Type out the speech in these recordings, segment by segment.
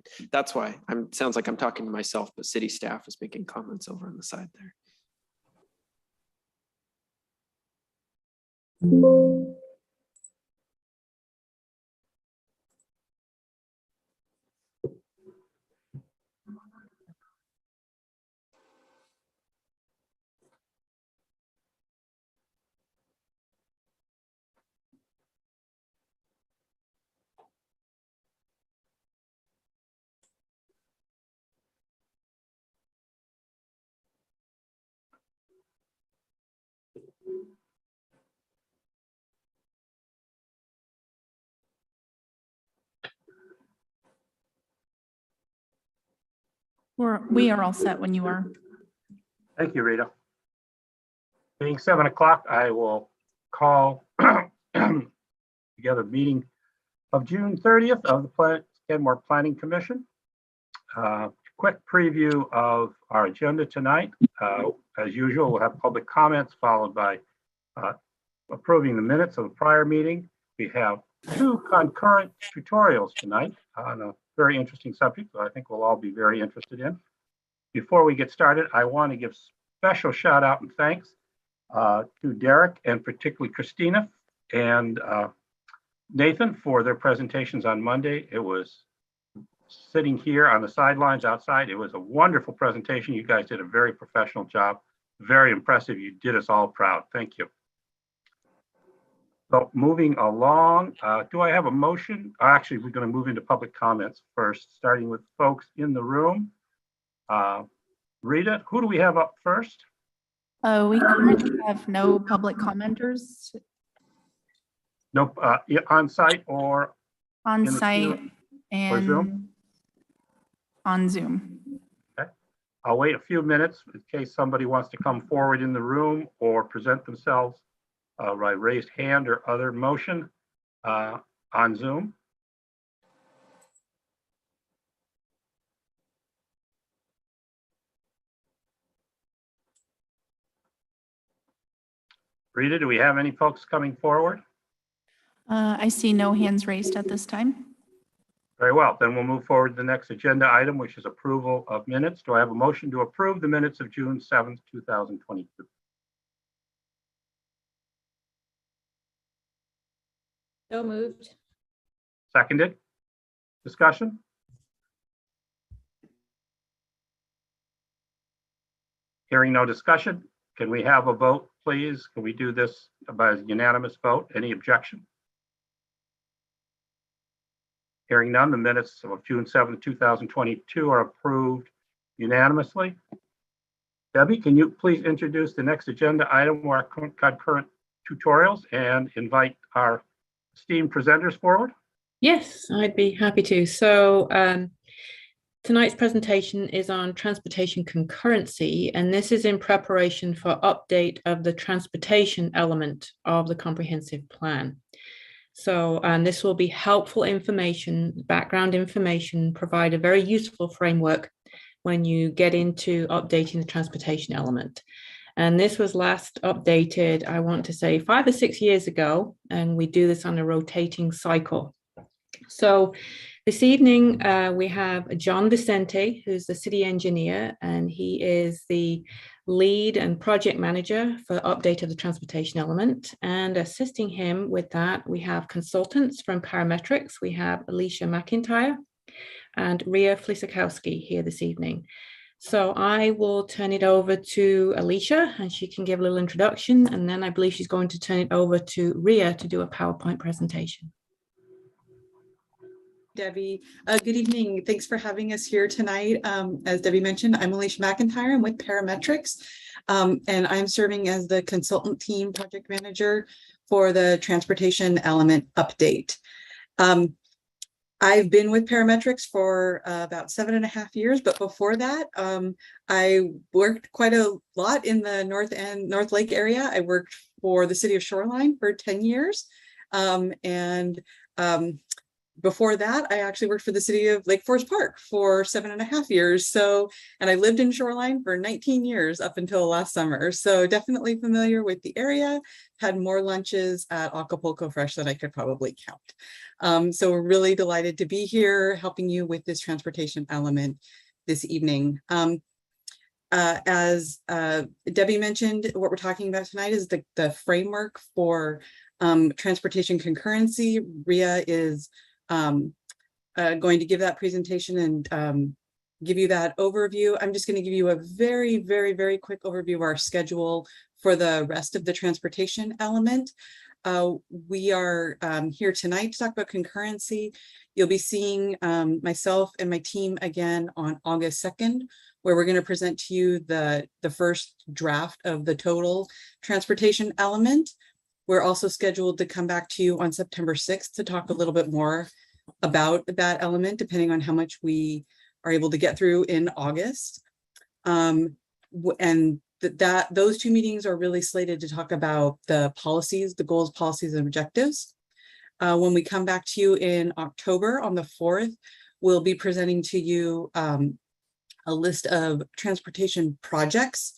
tonight. That's why sounds like I'm talking to myself, but city staff is making comments over on the side there. We are all set when you are. Thank you, Rita. Being 7 o'clock, I will call together meeting of June 30th of the Kenmore Planning Commission. Quick preview of our agenda tonight. As usual, we'll have public comments followed by approving the minutes of the prior meeting. We have 2 concurrent tutorials tonight on a very interesting subject that I think we'll all be very interested in. Before we get started, I want to give special shout out and thanks to Derek and particularly Christina and Nathan for their presentations on Monday. It was sitting here on the sidelines outside. It was a wonderful presentation. You guys did a very professional job. Very impressive. You did us all proud. Thank you. So moving along, do I have a motion? Actually, we're going to move into public comments first, starting with folks in the room. Rita, who do we have up first? We currently have no public commenters. Nope, on site or On in the site queue and or Zoom? on Zoom. Okay. I'll wait a few minutes in case somebody wants to come forward in the room or present themselves by raised hand or other motion on Zoom. Rita, do we have any folks coming forward? I see no hands raised at this time. Very well, then we'll move forward to the next agenda item, which is approval of minutes. Do I have a motion to approve the minutes of June 7th, 2022? So moved. Seconded. Discussion? Hearing no discussion, can we have a vote, please? Can we do this by a unanimous vote? Any objection? Hearing none, the minutes of June 7th, 2022 are approved unanimously. Debbie, can you please introduce the next agenda item, our concurrent tutorials, and invite our esteemed presenters forward? Yes, I'd be happy to. So tonight's presentation is on transportation concurrency, and this is in preparation for update of the transportation element of the comprehensive plan. So this will be helpful information, background information, provide a very useful framework when you get into updating the transportation element. And this was last updated, I want to say 5 or 6 years ago, and we do this on a rotating cycle. So this evening we have John Vicente, who's the city engineer, and he is the lead and project manager for update of the transportation element. And assisting him with that, we have consultants from Parametrics. We have Alicia McIntyre and Ria Flisakowski here this evening. So I will turn it over to Alicia and she can give a little introduction. And then I believe she's going to turn it over to Ria to do a PowerPoint presentation. Debbie. Good evening. Thanks for having us here tonight. As Debbie mentioned, I'm Alicia McIntyre. I'm with Parametrics, and I'm serving as the consultant team project manager for the transportation element update. I've been with Parametrics for about 7.5 years, but before that, I worked quite a lot in the North Lake area. I worked for the city of Shoreline for 10 years, and before that, I actually worked for the city of Lake Forest Park for 7.5 years. So, and I lived in Shoreline for 19 years up until last summer. So definitely familiar with the area, had more lunches at Acapulco Fresh than I could probably count. So we're really delighted to be here helping you with this transportation element this evening. As Debbie mentioned, what we're talking about tonight is the framework for transportation concurrency. Ria is going to give that presentation and give you that overview. I'm just going to give you a very, very, very quick overview of our schedule for the rest of the transportation element. We are here tonight to talk about concurrency. You'll be seeing myself and my team again on August 2nd, where we're going to present to you the first draft of the total transportation element. We're also scheduled to come back to you on September 6th to talk a little bit more about that element, depending on how much we are able to get through in August. And those two meetings are really slated to talk about the policies, the goals, policies, and objectives. When we come back to you in October on the 4th, we'll be presenting to you a list of transportation projects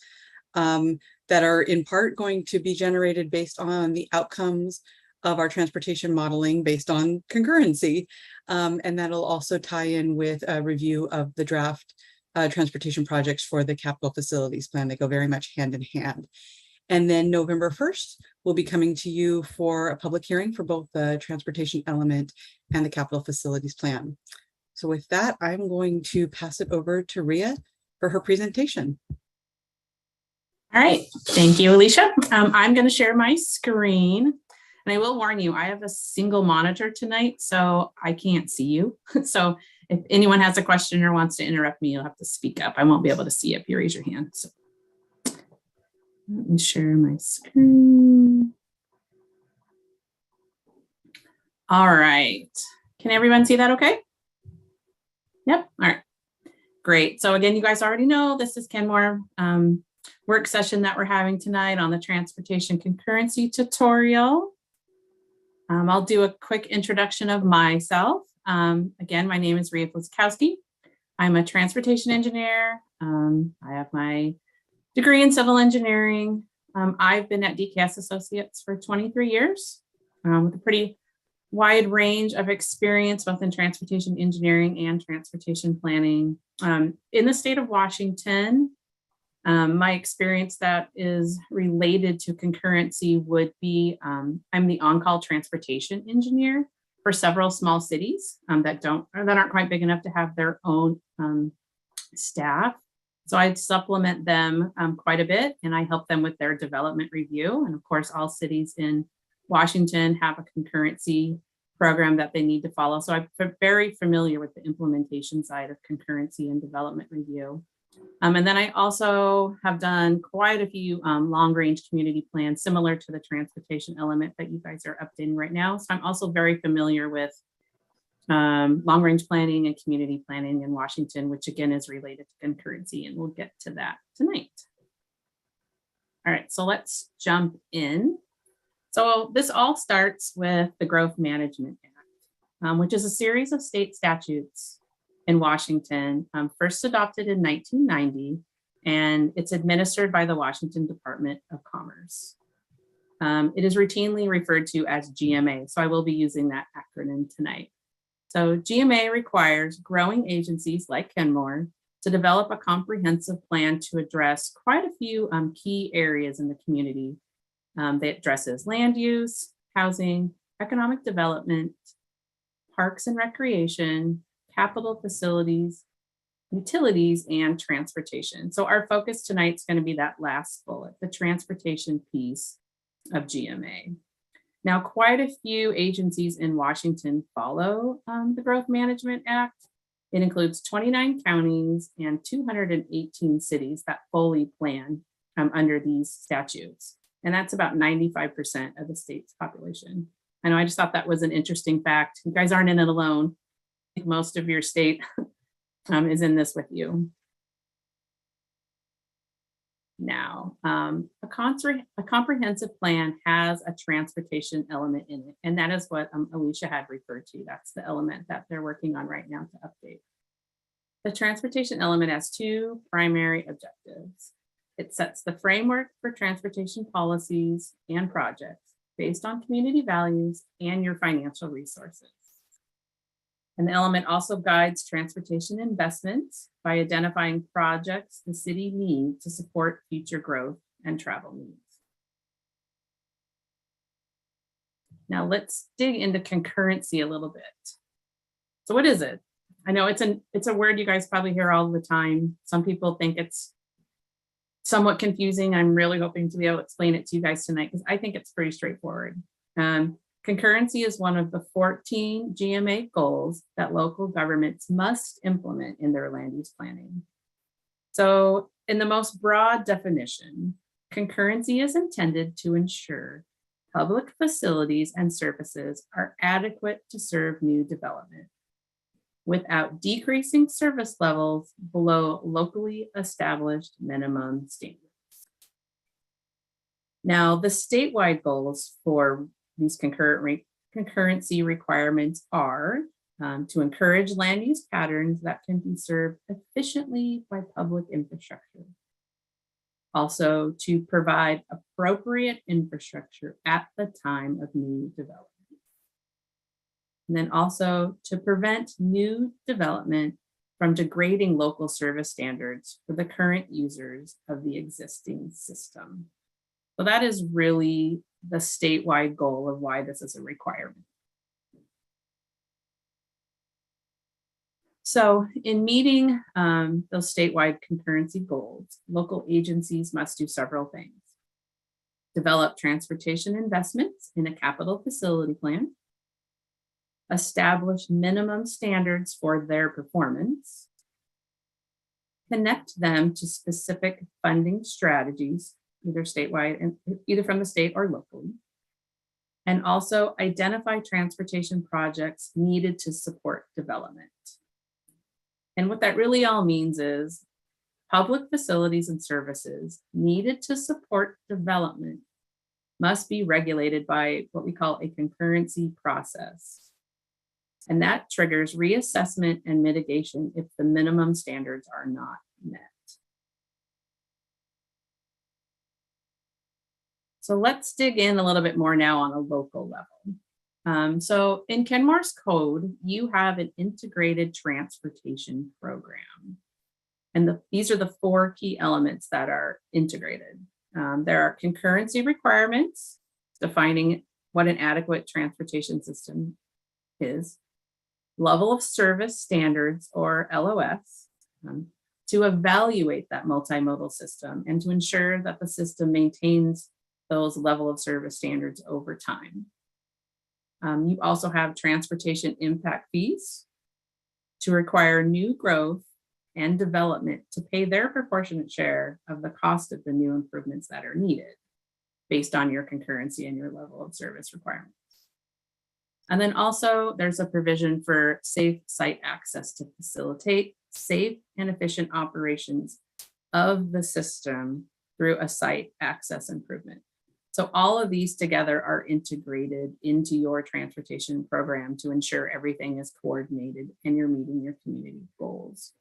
that are in part going to be generated based on the outcomes of our transportation modeling based on concurrency. And that'll also tie in with a review of the draft transportation projects for the capital facilities plan. They go very much hand in hand. And then November 1st, we'll be coming to you for a public hearing for both the transportation element and the capital facilities plan. So with that, I'm going to pass it over to Ria for her presentation. All right, thank you, Alicia. I'm going to share my screen. And I will warn you, I have a single monitor tonight, so I can't see you. So if anyone has a question or wants to interrupt me, you'll have to speak up. I won't be able to see if you raise your hand. So let me share my screen. All right. Can everyone see that okay? Yep. All right. Great. So again, you guys already know this is Kenmore work session that we're having tonight on the transportation concurrency tutorial. I'll do a quick introduction of myself. Again, my name is Ria Pliskowski. I'm a transportation engineer. I have my degree in civil engineering. I've been at DCAS Associates for 23 years with a pretty wide range of experience, both in transportation engineering and transportation planning. In the state of Washington, my experience that is related to concurrency would be, I'm the on-call transportation engineer for several small cities that aren't quite big enough to have their own staff. So I supplement them quite a bit, and I help them with their development review. And of course, all cities in Washington have a concurrency program that they need to follow. So I'm very familiar with the implementation side of concurrency and development review. And then I also have done quite a few long-range community plans similar to the transportation element that you guys are updating right now. So I'm also very familiar with long-range planning and community planning in Washington, which again is related to concurrency, and we'll get to that tonight. All right, so let's jump in. So this all starts with the Growth Management Act, which is a series of state statutes in Washington, first adopted in 1990, and it's administered by the Washington Department of Commerce. It is routinely referred to as GMA, so I will be using that acronym tonight. So GMA requires growing agencies like Kenmore to develop a comprehensive plan to address quite a few key areas in the community that addresses land use, housing, economic development, parks and recreation, capital facilities, utilities, and transportation. So our focus tonight is going to be that last bullet, the transportation piece of GMA. Now, quite a few agencies in Washington follow the Growth Management Act. It includes 29 counties and 218 cities that fully plan under these statutes. And that's about 95% of the state's population. I know, I just thought that was an interesting fact. You guys aren't in it alone. I think most of your state is in this with you. now. A comprehensive plan has a transportation element in it, and that is what Alicia had referred to. That's the element that they're working on right now to update. The transportation element has two primary objectives. It sets the framework for transportation policies and projects based on community values and your financial resources. And the element also guides transportation investments by identifying projects the city needs to support future growth and travel needs. Now let's dig into concurrency a little bit. So what is it? I know it's a word you guys probably hear all the time. Some people think it's somewhat confusing. I'm really hoping to be able to explain it to you guys tonight because I think it's pretty straightforward. Concurrency is one of the 14 GMA goals that local governments must implement in their land use planning. So in the most broad definition, concurrency is intended to ensure public facilities and services are adequate to serve new development without decreasing service levels below locally established minimum standards. Now, the statewide goals for these concurrency requirements are to encourage land use patterns that can be served efficiently by public infrastructure. Also, to provide appropriate infrastructure at the time of new development. And then also to prevent new development from degrading local service standards for the current users of the existing system. So that is really the statewide goal of why this is a requirement. So in meeting those statewide concurrency goals, local agencies must do several things. Develop transportation investments in a capital facility plan, establish minimum standards for their performance, connect them to specific funding strategies, either statewide and either from the state or locally, and also identify transportation projects needed to support development. And what that really all means is public facilities and services needed to support development must be regulated by what we call a concurrency process. And that triggers reassessment and mitigation if the minimum standards are not met. So let's dig in a little bit more now on a local level. So in Kenmore's code, you have an integrated transportation program. And these are the 4 key elements that are integrated. There are concurrency requirements, defining what an adequate transportation system is, level of service standards or LOS, to evaluate that multimodal system and to ensure that the system maintains those level of service standards over time. You also have transportation impact fees to require new growth and development to pay their proportionate share of the cost of the new improvements that are needed based on your concurrency and your level of service requirements. And then also there's a provision for safe site access to facilitate safe and efficient operations of the system through a site access improvement. So all of these together are integrated into your transportation program to ensure everything is coordinated and you're meeting your community goals.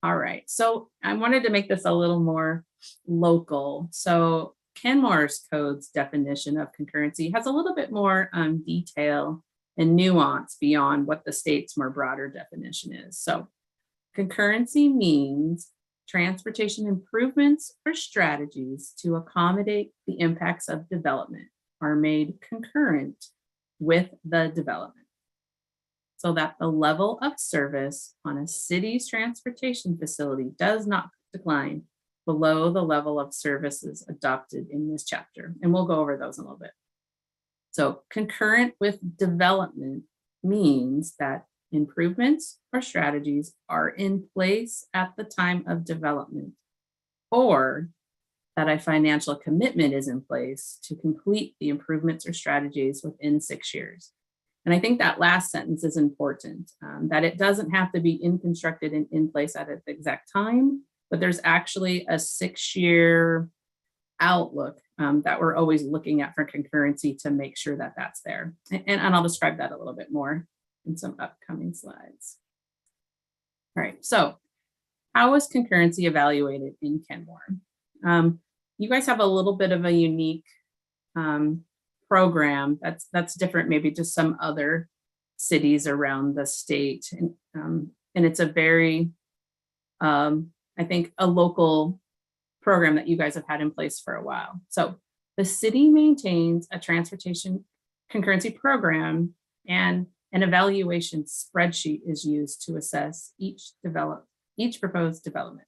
All right, so I wanted to make this a little more local. So Kenmore's code's definition of concurrency has a little bit more detail and nuance beyond what the state's more broader definition is. So concurrency means transportation improvements or strategies to accommodate the impacts of development are made concurrent with the development, so that the level of service on a city's transportation facility does not decline below the level of services adopted in this chapter. And we'll go over those in a little bit. So concurrent with development means that improvements or strategies are in place at the time of development, or that a financial commitment is in place to complete the improvements or strategies within 6 years. And I think that last sentence is important, that it doesn't have to be in constructed and in place at the exact time, but there's actually a 6-year outlook that we're always looking at for concurrency to make sure that that's there. And I'll describe that a little bit more in some upcoming slides. All right, so how was concurrency evaluated in Kenmore? You guys have a little bit of a unique program that's different, maybe just some other cities around the state. And it's a very, I think, a local program that you guys have had in place for a while. So the city maintains a transportation concurrency program, and an evaluation spreadsheet is used to assess each proposed development.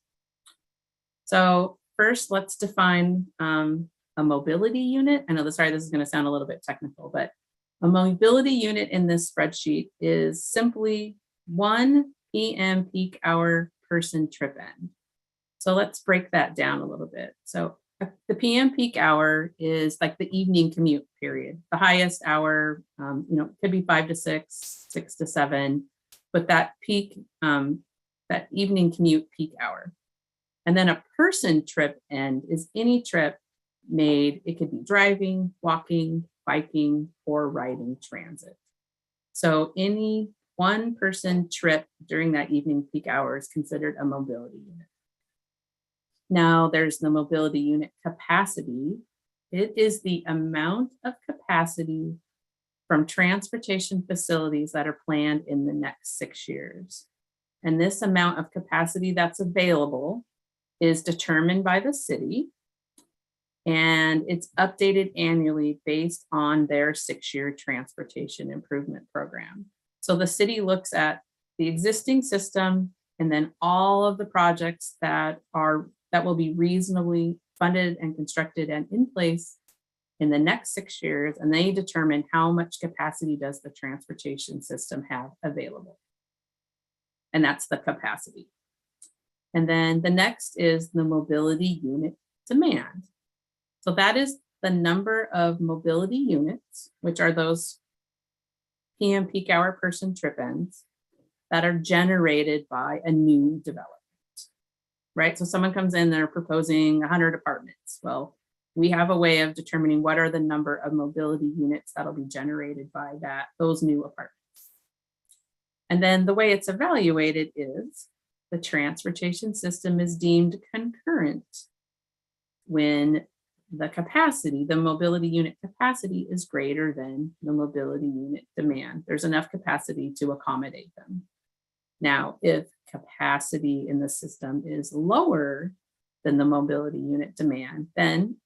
So first, let's define a mobility unit. I know this is going to sound a little bit technical, but a mobility unit in this spreadsheet is simply 1 p.m. peak hour person trip end. So let's break that down a little bit. So the PM peak hour is like the evening commute period. The highest hour, could be 5 to 6, 6 to 7, but that peak, that evening commute peak hour. And then a person trip end is any trip made. It could be driving, walking, biking, or riding transit. So any one person trip during that evening peak hour is considered a mobility unit. Now there's the mobility unit capacity. It is the amount of capacity from transportation facilities that are planned in the next 6 years. And this amount of capacity that's available is determined by the city, and it's updated annually based on their 6-year transportation improvement program. So the city looks at the existing system and then all of the projects that will be reasonably funded and constructed and in place in the next 6 years, and they determine how much capacity does the transportation system have available. And that's the capacity. And then the next is the mobility unit demand. So that is the number of mobility units, which are those PM peak hour person trip ends that are generated by a new development. Right? So someone comes in, they're proposing 100 apartments. Well, we have a way of determining what are the number of mobility units that'll be generated by those new apartments. And then the way it's evaluated is the transportation system is deemed concurrent when the capacity, the mobility unit capacity, is greater than the mobility unit demand. There's enough capacity to accommodate them. Now, if capacity in the system is lower than the mobility unit demand, then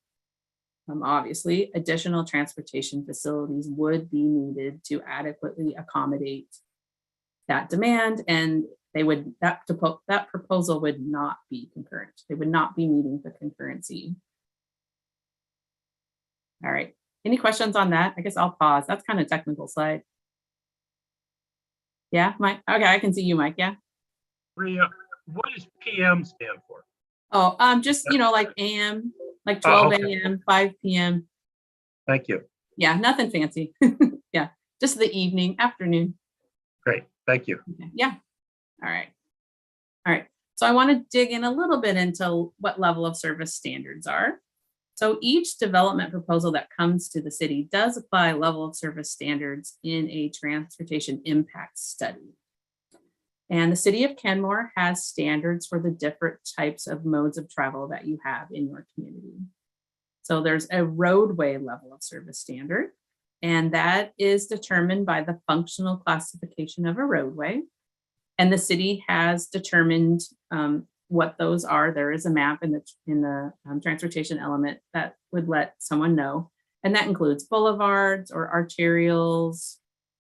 obviously additional transportation facilities would be needed to adequately accommodate that demand, and that proposal would not be concurrent. They would not be meeting the concurrency. All right, any questions on that? I guess I'll pause. That's kind of technical slide. Yeah, Mike. Okay, I can see you, Mike. Yeah. Rhea, what does PM stand for? Oh, just, like AM, like 12 okay. AM, 5 PM. Thank you. Yeah, nothing fancy. Yeah, just the evening, afternoon. Great, thank you. Okay. Yeah. All right. All right. So I want to dig in a little bit into what level of service standards are. So each development proposal that comes to the city does apply level of service standards in a transportation impact study. And the city of Kenmore has standards for the different types of modes of travel that you have in your community. So there's a roadway level of service standard, and that is determined by the functional classification of a roadway. And the city has determined what those are. There is a map in the transportation element that would let someone know. And that includes boulevards or arterials,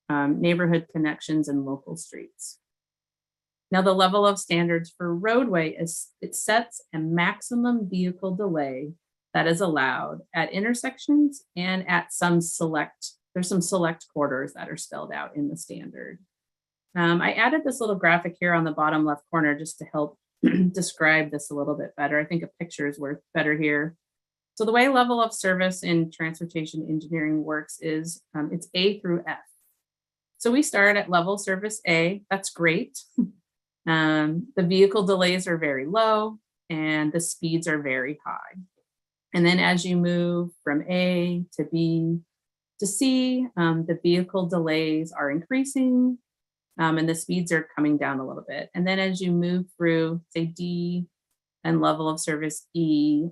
neighborhood connections, and local streets. Now, the level of standards for roadway it sets a maximum vehicle delay that is allowed at intersections and at there's some select corridors that are spelled out in the standard. I added this little graphic here on the bottom left corner just to help describe this a little bit better. I think a picture is worth better here. So the way level of service in transportation engineering works is it's A through F. So we start at level service A. That's great. The vehicle delays are very low. and the speeds are very high. And then as you move from A to B to C, the vehicle delays are increasing, and the speeds are coming down a little bit. And then as you move through, say, D and level of service E,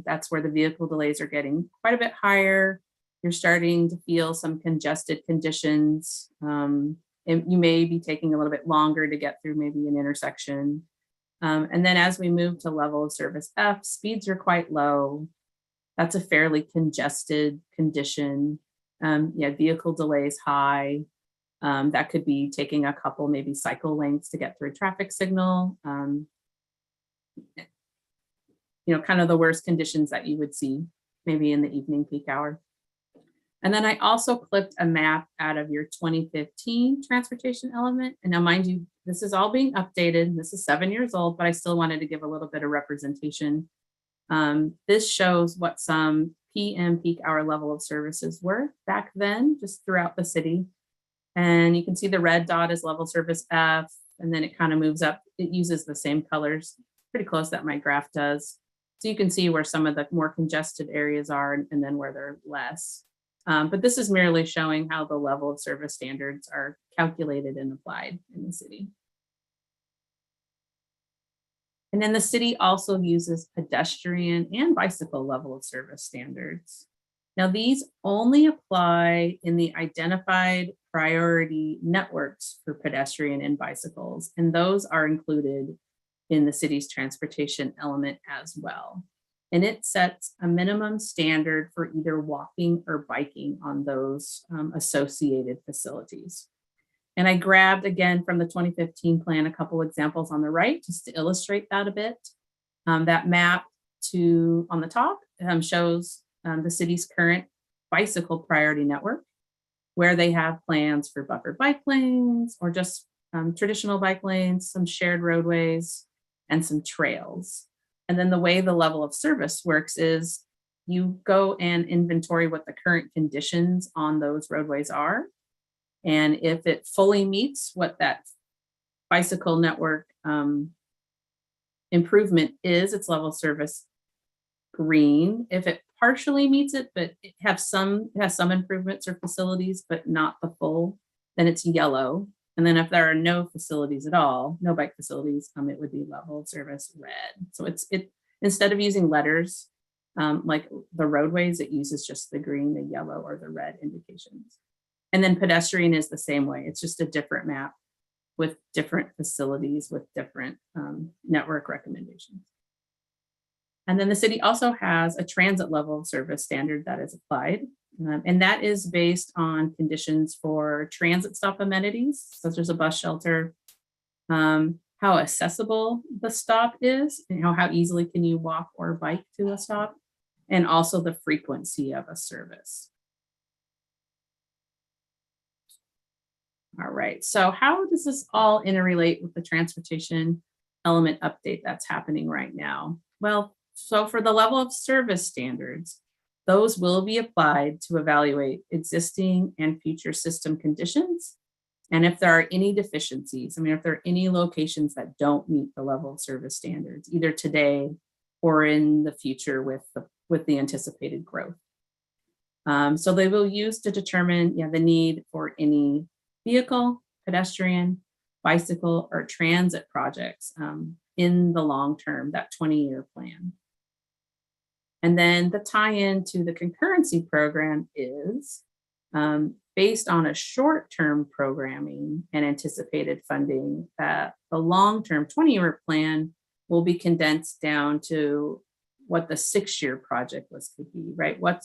that's where the vehicle delays are getting quite a bit higher. You're starting to feel some congested conditions. And you may be taking a little bit longer to get through maybe an intersection. And then as we move to level of service F, speeds are quite low. That's a fairly congested condition. Yeah, vehicle delays high. That could be taking a couple maybe cycle lengths to get through a traffic signal. Kind of the worst conditions that you would see maybe in the evening peak hour. And then I also clipped a map out of your 2015 transportation element. And now mind you, this is all being updated. This is 7 years old, but I still wanted to give a little bit of representation. This shows what some PM peak hour level of services were back then, just throughout the city. And you can see the red dot is level service F, and then it kind of moves up. It uses the same colors, pretty close that my graph does. So you can see where some of the more congested areas are and then where they're less. But this is merely showing how the level of service standards are calculated and applied in the city. And then the city also uses pedestrian and bicycle level of service standards. Now these only apply in the identified priority networks for pedestrian and bicycles, and those are included in the city's transportation element as well. And it sets a minimum standard for either walking or biking on those associated facilities. And I grabbed again from the 2015 plan, a couple examples on the right, just to illustrate that a bit. That map on the top shows the city's current bicycle priority network, where they have plans for buffered bike lanes or just traditional bike lanes, some shared roadways, and some trails. And then the way the level of service works is you go and inventory what the current conditions on those roadways are. And if it fully meets what that bicycle network improvement is, its level of service green. If it partially meets it, but it has some improvements or facilities, but not the full, then it's yellow. And then if there are no facilities at all, no bike facilities, it would be level of service red. So it instead of using letters like the roadways, it uses just the green, the yellow, or the red indications. And then pedestrian is the same way. It's just a different map with different facilities with different network recommendations. And then the city also has a transit level of service standard that is applied. And that is based on conditions for transit stop amenities, such as a bus shelter, how accessible the stop is, and how easily can you walk or bike to a stop, and also the frequency of a service. All right, so how does this all interrelate with the transportation element update that's happening right now? Well, so for the level of service standards, those will be applied to evaluate existing and future system conditions. And if there are any deficiencies, if there are any locations that don't meet the level of service standards, either today or in the future with the anticipated growth. So they will use to determine the need for any vehicle, pedestrian, bicycle, or transit projects in the long term, that 20-year plan. And then the tie-in to the concurrency program is based on a short-term programming and anticipated funding, that the long-term 20-year plan will be condensed down to what the 6-year project list could be, right? What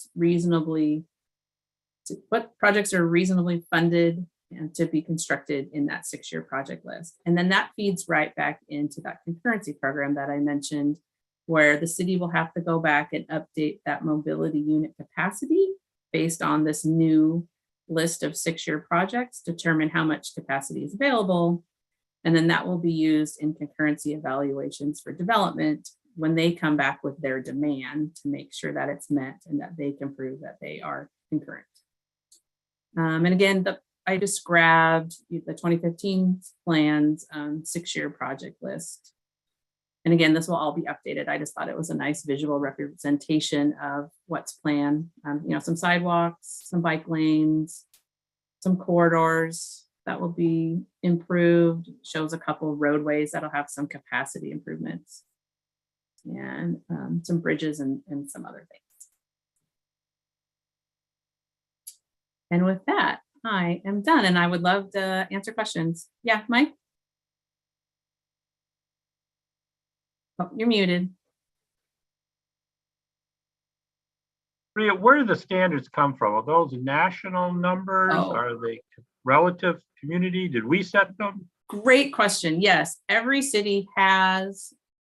projects are reasonably funded and to be constructed in that 6-year project list. And then that feeds right back into that concurrency program that I mentioned, where the city will have to go back and update that mobility unit capacity based on this new list of 6-year projects, determine how much capacity is available. And then that will be used in concurrency evaluations for development when they come back with their demand to make sure that it's met and that they can prove that they are concurrent. And again, I just grabbed the 2015 plans 6-year project list. And again, this will all be updated. I just thought it was a nice visual representation of what's planned. You know, some sidewalks, some bike lanes, some corridors that will be improved, shows a couple of roadways that'll have some capacity improvements, and some bridges and some other things. And with that, I am done, and I would love to answer questions. Yeah, Mike? Oh, you're muted. Rhea, where do the standards come from? Are those national numbers? Oh. Are they relative community? Did we set them? Great question. Yes, every city has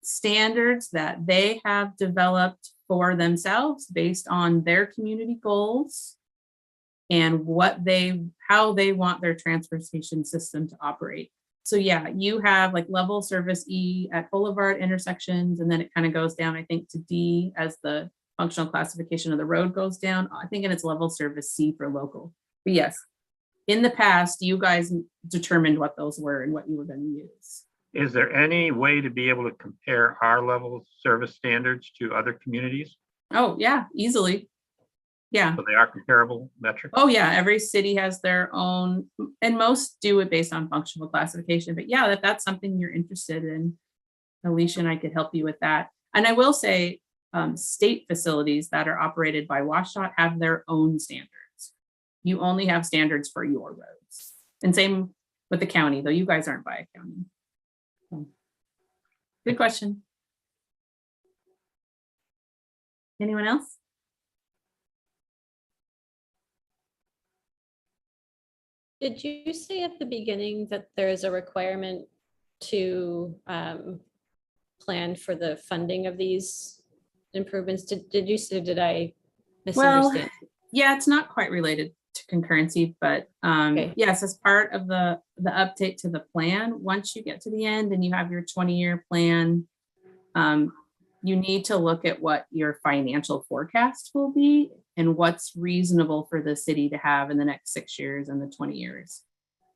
standards that they have developed for themselves based on their community goals and how they want their transportation system to operate. So yeah, you have like level service E at boulevard intersections, and then it kind of goes down, I think, to D as the functional classification of the road goes down. I think it's level service C for local. But yes, in the past, you guys determined what those were and what you were going to use. Is there any way to be able to compare our level of service standards to other communities? Oh yeah, easily. Yeah. So they are comparable metrics? Oh yeah, every city has their own, and most do it based on functional classification. But yeah, if that's something you're interested in, Alicia and I could help you with that. And I will say, state facilities that are operated by WashDOT have their own standards. You only have standards for your roads. And same with the county, though you guys aren't by a county. So, good question. Anyone else? Did you say at the beginning that there is a requirement to plan for the funding of these improvements? Did you say, did I misunderstand? Yeah, it's not quite related to concurrency, but Okay. yes, as part of the update to the plan, once you get to the end and you have your 20-year plan, you need to look at what your financial forecast will be and what's reasonable for the city to have in the next 6 years and the 20 years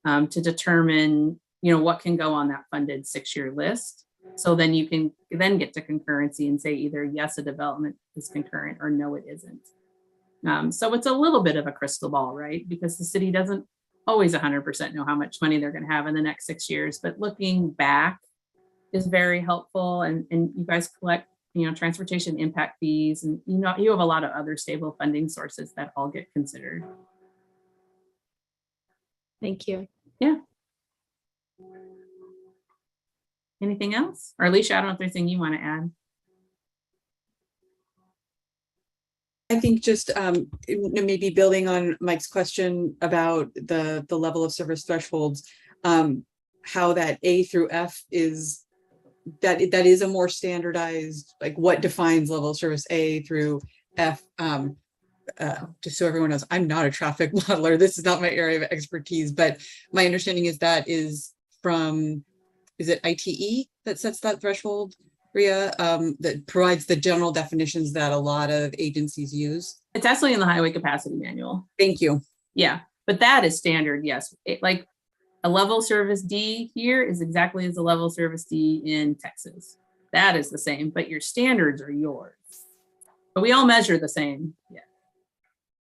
to determine, what can go on that funded 6-year list. So then you can then get to concurrency and say either yes, a development is concurrent or no, it isn't. So it's a little bit of a crystal ball, right? Because the city doesn't always 100% know how much money they're going to have in the next 6 years, but looking back is very helpful. And you guys collect, transportation impact fees, and you have a lot of other stable funding sources that all get considered. Thank you. Yeah. Anything else? Or Alicia, I don't know if there's anything you want to add. I think just maybe building on Mike's question about the level of service thresholds, how that A through F is that is a more standardized, like what defines level of service A through F. Just so everyone knows, I'm not a traffic modeler. This is not my area of expertise, but my understanding is that is from, is it ITE that sets that threshold, Rhea, that provides the general definitions that a lot of agencies use? It's actually in the highway capacity manual. Thank you. Yeah, but that is standard, yes. Like a level service D here is exactly as a level service D in Texas. That is the same, but your standards are yours. But we all measure the same. Yeah.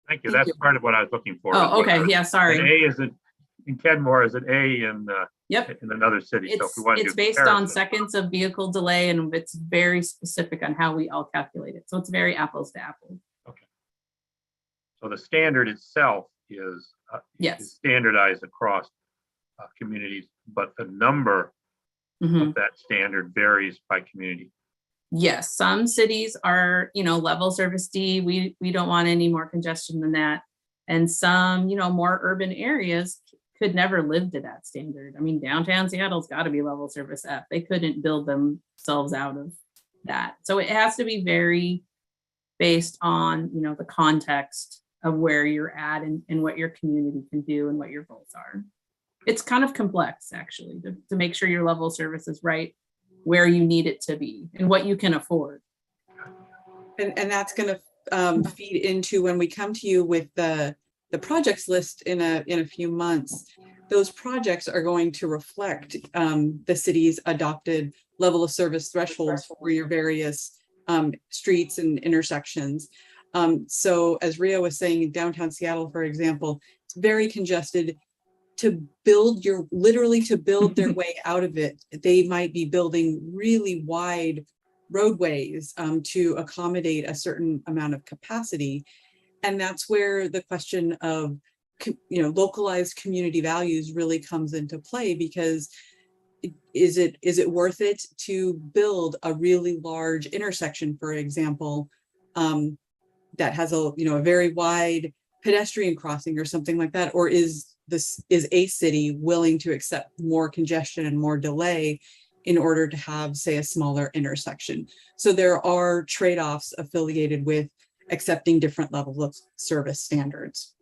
Thank you. That's part of what I was looking for. Oh, okay. Yeah, An sorry. A isn't in Kenmore, is an A in Yep. in another city. So if we want to It's do based on comparison. seconds of vehicle delay, and it's very specific on how we all calculate it. So it's very apples to apples. So the standard itself is Yes. is standardized across communities, but the number Mhm. of that standard varies by community. Yes, some cities are, level service D. We don't want any more congestion than that. And some, more urban areas could never live to that standard. I mean, downtown Seattle's got to be level service F. They couldn't build themselves out of that. So it has to be very based on, the context of where you're at and what your community can do and what your goals are. It's kind of complex, actually, to make sure your level of service is right where you need it to be and what you can afford. And that's going to feed into when we come to you with the projects list in a few months. those projects are going to reflect the city's adopted level of service thresholds for your various streets and intersections. So as Ria was saying, in downtown Seattle, for example, it's very congested. To build literally to build their way out of it, they might be building really wide roadways to accommodate a certain amount of capacity. And that's where the question of, localized community values really comes into play, because is it worth it to build a really large intersection, for example, that has a very wide pedestrian crossing or something like that? Or is a city willing to accept more congestion and more delay in order to have, say, a smaller intersection? So there are trade-offs affiliated with accepting different levels of service standards.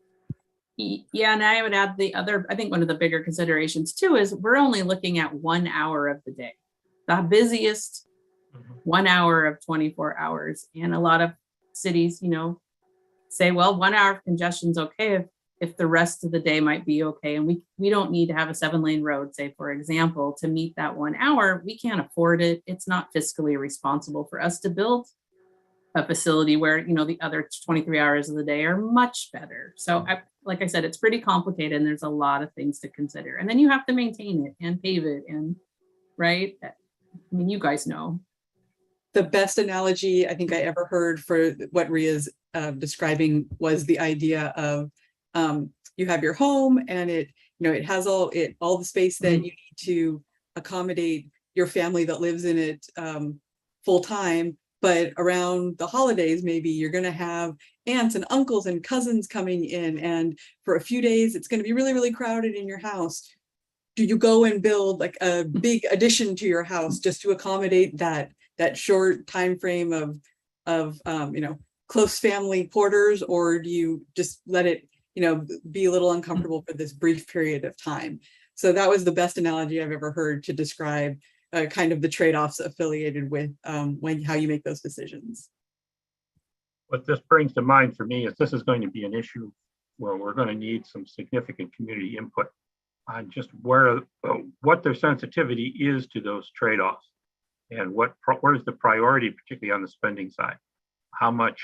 Yeah, and I would add I think one of the bigger considerations too is we're only looking at 1 hour of the day, the busiest 1 hour of 24 hours. And a lot of cities, say, well, 1 hour of congestion is okay if the rest of the day might be okay. And we don't need to have a 7-lane road, say, for example, to meet that 1 hour. We can't afford it. It's not fiscally responsible for us to build a facility where, the other 23 hours of the day are much better. So like I said, it's pretty complicated and there's a lot of things to consider. And then you have to maintain it and pave it right? I mean, you guys know. The best analogy I think I ever heard for what Ria's describing was the idea of you have your home and it has all the space that you need to accommodate your family that lives in it full time. But around the holidays, maybe you're going to have aunts and uncles and cousins coming in. And for a few days, it's going to be really, really crowded in your house. Do you go and build like a big addition to your house just to accommodate that short time frame of close family quarters? Or do you just let it, be a little uncomfortable for this brief period of time? So that was the best analogy I've ever heard to describe kind of the trade-offs affiliated with how you make those decisions. What this brings to mind for me is this is going to be an issue where we're going to need some significant community input on just what their sensitivity is to those trade-offs and where's the priority, particularly on the spending side. How much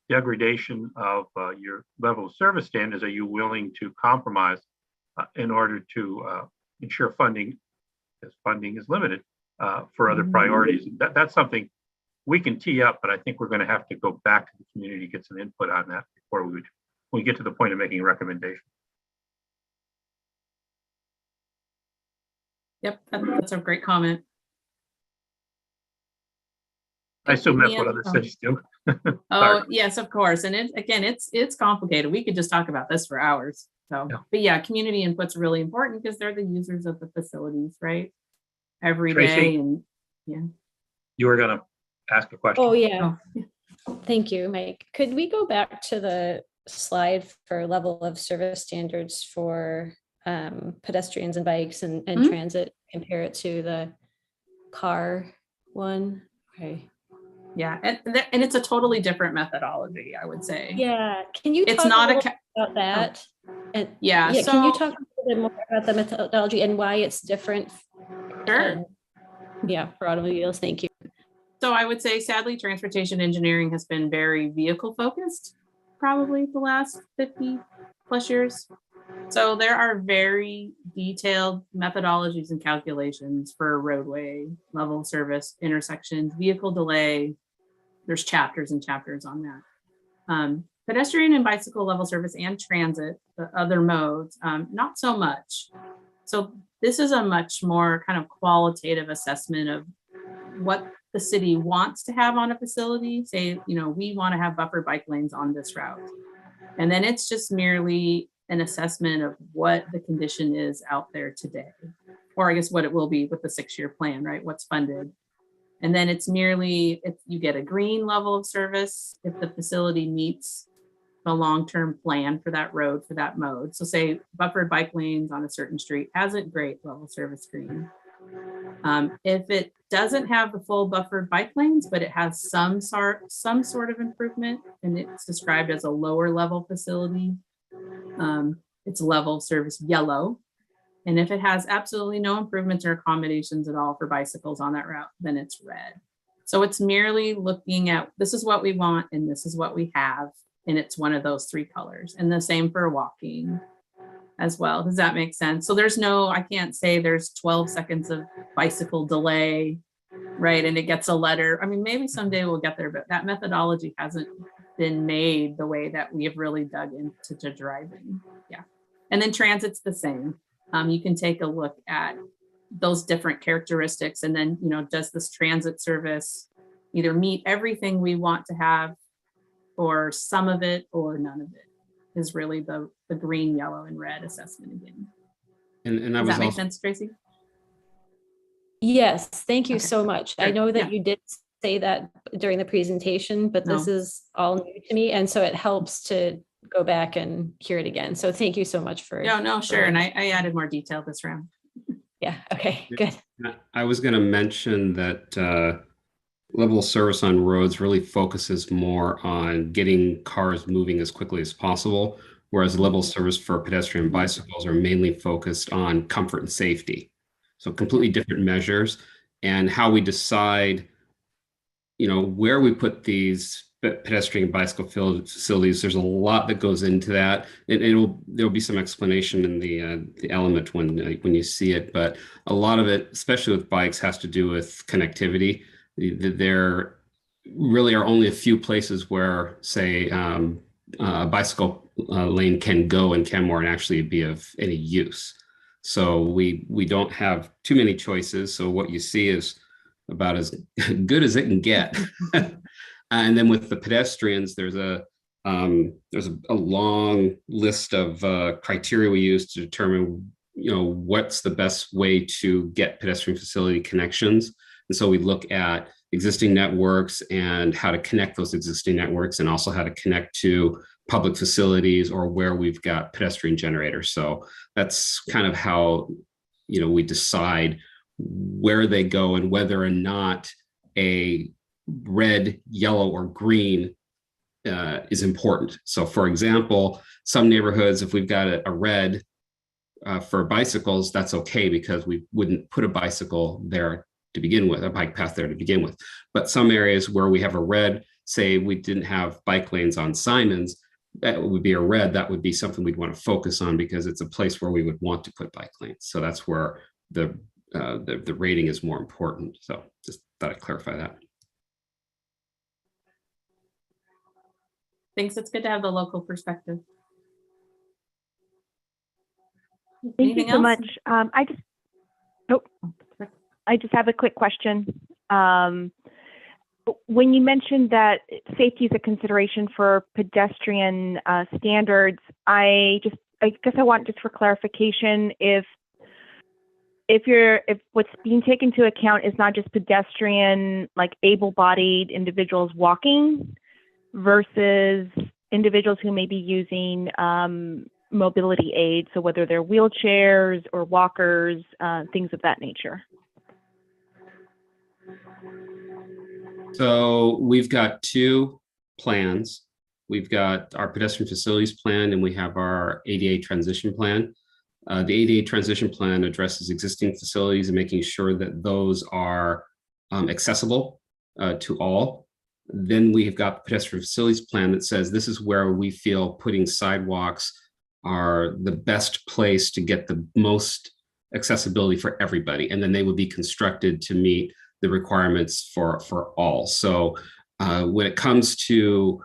degradation of your level of service standards are you willing to compromise in order to ensure funding, because funding is limited for other priorities. That's something we can tee up, but I think we're going to have to go back to the community, get some input on that before we get to the point of making a recommendation. Yep, that's a great comment. I assume that's what other cities do. Oh, yes, of course. And it's complicated. We could just talk about this for hours. So, yeah. But yeah, community input's really important because they're the users of the facilities, right? Every Tracy, day. And yeah. You were going to ask a question. Oh, yeah. Thank you, Mike. Could we go back to the slide for level of service standards for pedestrians and bikes and transit, compare it to the car one? Okay. Yeah, and it's a totally different methodology, I would say. Yeah, can you it's talk not a little about that? And yeah, so, can you talk a little bit more about the methodology and why it's different? Sure. For automobiles. Thank you. So I would say, sadly, transportation engineering has been very vehicle focused, probably the last 50 plus years. So there are very detailed methodologies and calculations for roadway, level of service, intersections, vehicle delay. There's chapters and chapters on that. Pedestrian and bicycle level service and transit, the other modes, not so much. So this is a much more kind of qualitative assessment of what the city wants to have on a facility. Say, we want to have buffer bike lanes on this route. And then it's just merely an assessment of what the condition is out there today, or I guess what it will be with the 6-year plan, right? What's funded. And then it's merely if you get a green level of service, if the facility meets the long-term plan for that road, for that mode. So say buffered bike lanes on a certain street hasn't great level service green. If it doesn't have the full buffered bike lanes, but it has some sort of improvement, and it's described as a lower level facility, it's level service yellow. And if it has absolutely no improvements or accommodations at all for bicycles on that route, then it's red. So it's merely looking at, this is what we want and this is what we have. And it's one of those 3 colors. And the same for walking as well. Does that make sense? So there's no, I can't say there's 12 seconds of bicycle delay, right? And it gets a letter. I mean, maybe someday we'll get there, but that methodology hasn't been made the way that we have really dug into driving. Yeah. And then transit's the same. You can take a look at those different characteristics and then, you know, does this transit service either meet everything we want to have or some of it or none of it is really the green, yellow, and red assessment again. And Does that make sense, Tracy? Yes, thank you Okay. so much. I Sure. know that Yeah. you did say that during the presentation, but this No. is all new to me. And so it helps to go back and hear it again. So thank you so much for. No, sure. And I added more detail this round. Yeah, okay, good. I was going to mention that level of service on roads really focuses more on getting cars moving as quickly as possible, whereas level of service for pedestrian and bicycles are mainly focused on comfort and safety. So completely different measures, and how we decide, you know, where we put these pedestrian and bicycle facilities. There's a lot that goes into that. There'll be some explanation in the element when you see it, but a lot of it, especially with bikes, has to do with connectivity. There really are only a few places where, say, a bicycle lane can go in Canmore and actually be of any use. So we don't have too many choices. So what you see is about as good as it can get. And then with the pedestrians, there's a long list of criteria we use to determine, you know, what's the best way to get pedestrian facility connections. And so we look at existing networks and how to connect those existing networks, and also how to connect to public facilities or where we've got pedestrian generators. So that's kind of how, you know, we decide where they go and whether or not a red, yellow, or green is important. So for example, some neighborhoods, if we've got a red for bicycles, that's okay because we wouldn't put a bicycle there to begin with, a bike path there to begin with. But some areas where we have a red, say we didn't have bike lanes on Simons, that would be a red, that would be something we'd want to focus on because it's a place where we would want to put bike lanes. So that's where the rating is more important. So just thought I'd clarify that. Thanks. It's good to have the local perspective. Thank Anything you so else? much. I just have a quick question. When you mentioned that safety is a consideration for pedestrian standards, I guess I want just for clarification if what's being taken into account is not just pedestrian, like able-bodied individuals walking versus individuals who may be using mobility aids, so whether they're wheelchairs or walkers, things of that nature. So we've got 2 plans. We've got our pedestrian facilities plan and we have our ADA transition plan. The ADA transition plan addresses existing facilities and making sure that those are accessible to all. Then we've got the pedestrian facilities plan that says this is where we feel putting sidewalks are the best place to get the most accessibility for everybody. And then they would be constructed to meet the requirements for all. So when it comes to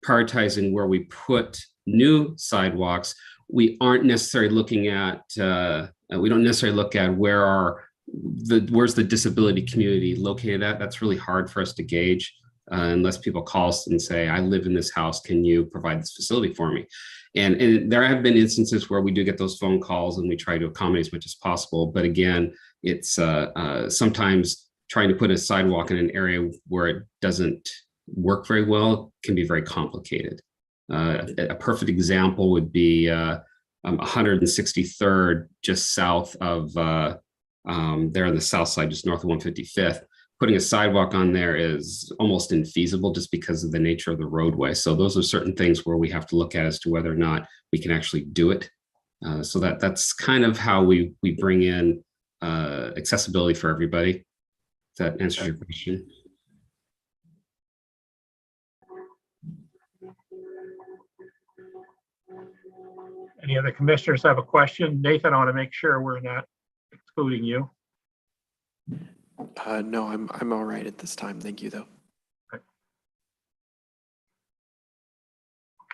prioritizing where we put new sidewalks, we aren't necessarily looking at, we don't necessarily look at where's the disability community located at. That's really hard for us to gauge unless people call us and say, I live in this house, can you provide this facility for me? And there have been instances where we do get those phone calls and we try to accommodate as much as possible. But again, it's sometimes trying to put a sidewalk in an area where it doesn't work very well can be very complicated. A perfect example would be 163rd, just south of, there on the south side, just north of 155th. Putting a sidewalk on there is almost infeasible just because of the nature of the roadway. So those are certain things where we have to look at as to whether or not we can actually do it So that's kind of how we bring in accessibility for everybody. If that answers your question. Any other commissioners have a question? Nathan, I want to make sure we're not excluding you. No, I'm all right at this time. Thank you, though.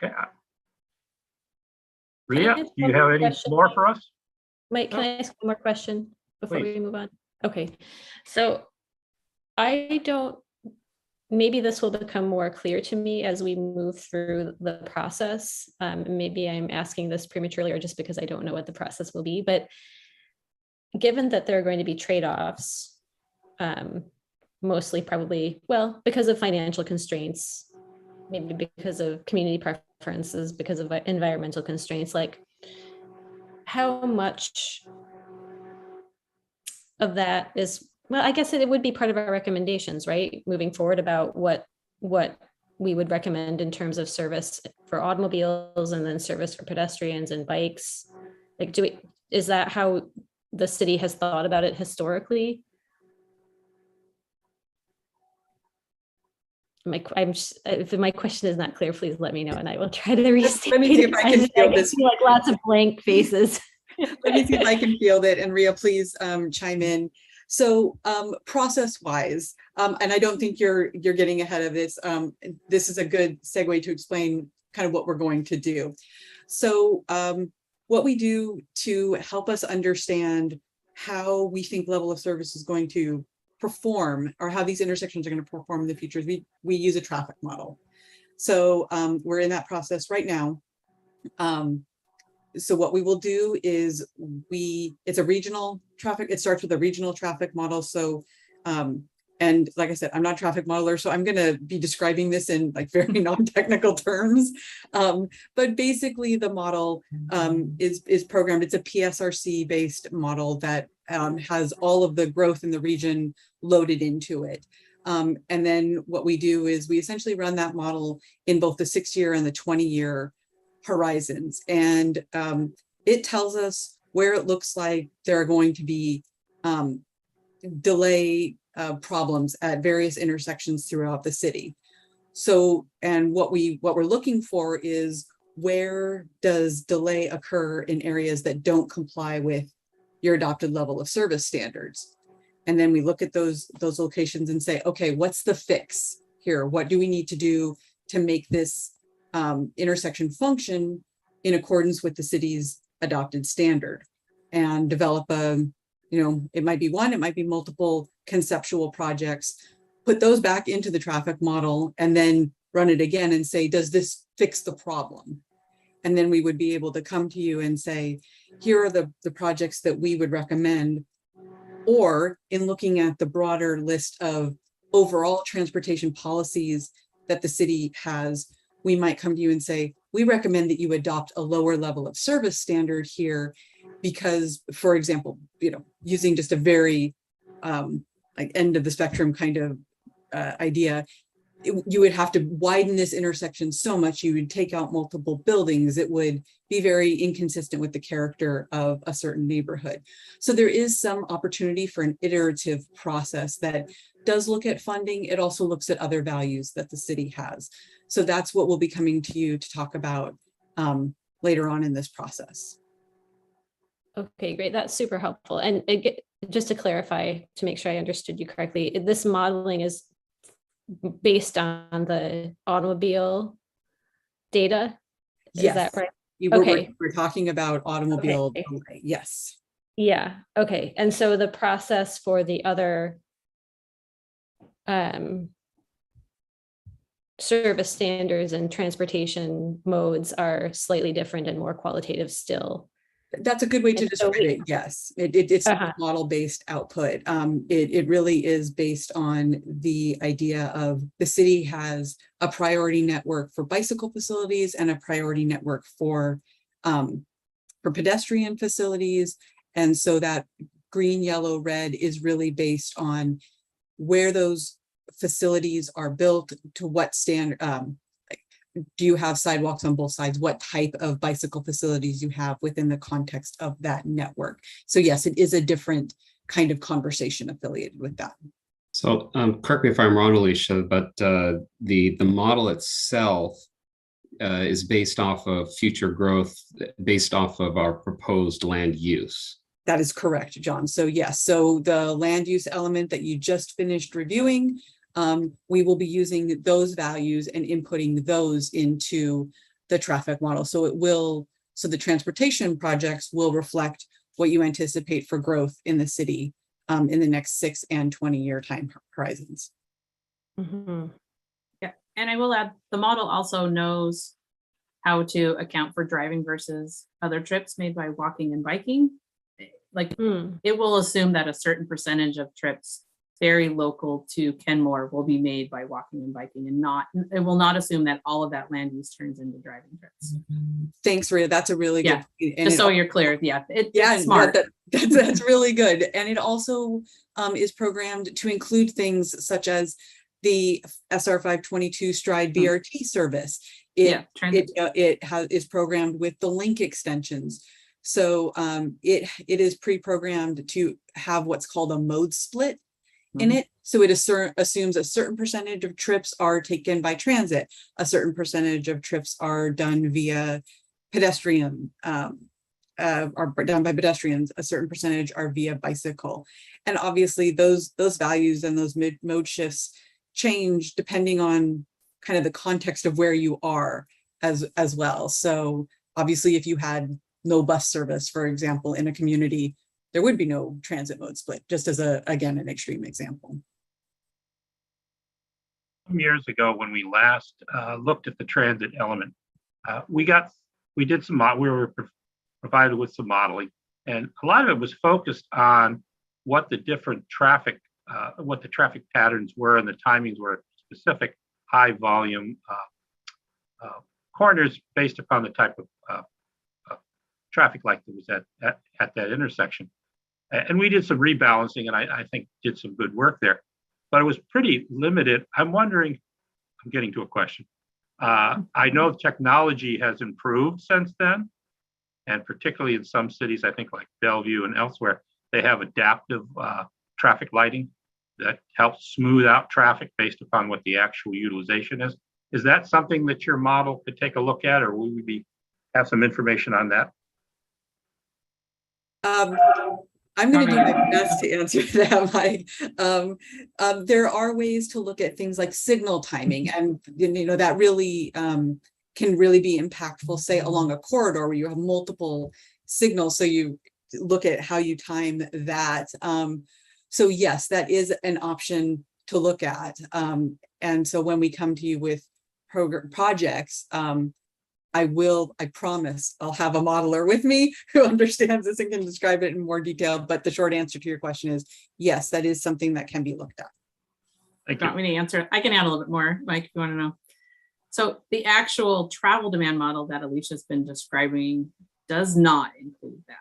Okay. Rhea, Can I do ask you one have more any question? more for us? Mike, can I ask one more question before Please. we move on? Okay, so I don't, maybe this will become more clear to me as we move through the process. Maybe I'm asking this prematurely or just because I don't know what the process will be, but given that there are going to be trade-offs, mostly probably, well, because of financial constraints, maybe because of community preferences, because of environmental constraints, like how much of that is, well, I guess it would be part of our recommendations, right? Moving forward about what we would recommend in terms of service for automobiles and then service for pedestrians and bikes. Like, is that how the city has thought about it historically? If my question is not clear, please let me know and I will try to restate. Let me see if I can field this. Like lots of blank faces. Let me see if I can field it, and Rhea, please chime in. So process wise, and I don't think you're getting ahead of this. This is a good segue to explain kind of what we're going to do. So what we do to help us understand how we think level of service is going to perform, or how these intersections are going to perform in the future, is we use a traffic model. So we're in that process right now. So what we will do is it's a regional traffic. It starts with a regional traffic model. So, and like I said, I'm not a traffic modeler, so I'm going to be describing this in like very non-technical terms. But basically the model is programmed. It's a PSRC based model that has all of the growth in the region loaded into it. And then what we do is we essentially run that model in both the 6-year and the 20-year horizons, and it tells us where it looks like there are going to be delay problems at various intersections throughout the city. So, and what we're looking for is, where does delay occur in areas that don't comply with your adopted level of service standards? And then we look at those locations and say, okay, what's the fix here? What do we need to do to make this intersection function in accordance with the city's adopted standard? And develop it might be one, it might be multiple conceptual projects, put those back into the traffic model and then run it again and say, does this fix the problem? And then we would be able to come to you and say, here are the projects that we would recommend. Or in looking at the broader list of overall transportation policies that the city has, we might come to you and say, we recommend that you adopt a lower level of service standard here because, for example, using just a very like end of the spectrum kind of idea, you would have to widen this intersection so much, you would take out multiple buildings. It would be very inconsistent with the character of a certain neighborhood. So there is some opportunity for an iterative process that does look at funding. It also looks at other values that the city has. So that's what we'll be coming to you to talk about later on in this process. Okay, great. That's super helpful. And just to clarify, to make sure I understood you correctly, this modeling is based on the automobile data? Is Yes. that right? Okay. We're talking about automobile. Okay. Yes. Yeah. Okay. And so the process for the other service standards and transportation modes are slightly different and more qualitative still. That's a good way to describe it. Yes, it's a model-based output. It really is based on the idea of the city has a priority network for bicycle facilities and a priority network for pedestrian facilities. And so that green, yellow, red is really based on where those facilities are built, to what standard, do you have sidewalks on both sides? What type of bicycle facilities you have within the context of that network? So yes, it is a different kind of conversation affiliated with that. So correct me if I'm wrong, Alicia, but the model itself is based off of future growth, based off of our proposed land use. That is correct, John. So yes, so the land use element that you just finished reviewing, we will be using those values and inputting those into the traffic model. So the transportation projects will reflect what you anticipate for growth in the city in the next 6 and 20-year time horizons. Mm-hmm. Yeah, and I will add, the model also knows how to account for driving versus other trips made by walking and biking. Like it will assume that a certain percentage of trips very local to Kenmore will be made by walking and biking, and it will not assume that all of that land use turns into driving trips. Thanks, Rita. That's a really good. And just so you're clear, it's smart. That's really good. And it also is programmed to include things such as the SR 522 Stride BRT service. It is programmed with the link extensions. So it is pre-programmed to have what's called a mode split in it. So it assumes a certain percentage of trips are taken by transit, a certain percentage of trips are done via pedestrian, are done by pedestrians, a certain percentage are via bicycle. And obviously those values and those mode shifts change depending on kind of the context of where you are as well. So obviously if you had no bus service, for example, in a community, there would be no transit mode split, just as again, an extreme example. Some years ago, when we last looked at the transit element, we were provided with some modeling, and a lot of it was focused on what the different traffic patterns were and the timings were at specific high volume corners based upon the type of traffic light that was at that intersection. And we did some rebalancing, and I think did some good work there, but it was pretty limited. I'm wondering, I'm getting to a question. I know technology has improved since then, and particularly in some cities, I think like Bellevue and elsewhere, they have adaptive traffic lighting that helps smooth out traffic based upon what the actual utilization is. Is that something that your model could take a look at, or will we have some information on that? I'm going to do my best to answer that, Mike. There are ways to look at things like signal timing, and that really can really be impactful, say along a corridor where you have multiple signals. So you look at how you time that. So yes, that is an option to look at. And so when we come to you with projects, I promise I'll have a modeler with me who understands this and can describe it in more detail. But the short answer to your question is yes, that is something that can be looked at. Thank you. Want me to answer? I can add a little bit more, Mike, if you want to know. So the actual travel demand model that Alicia's been describing does not include that.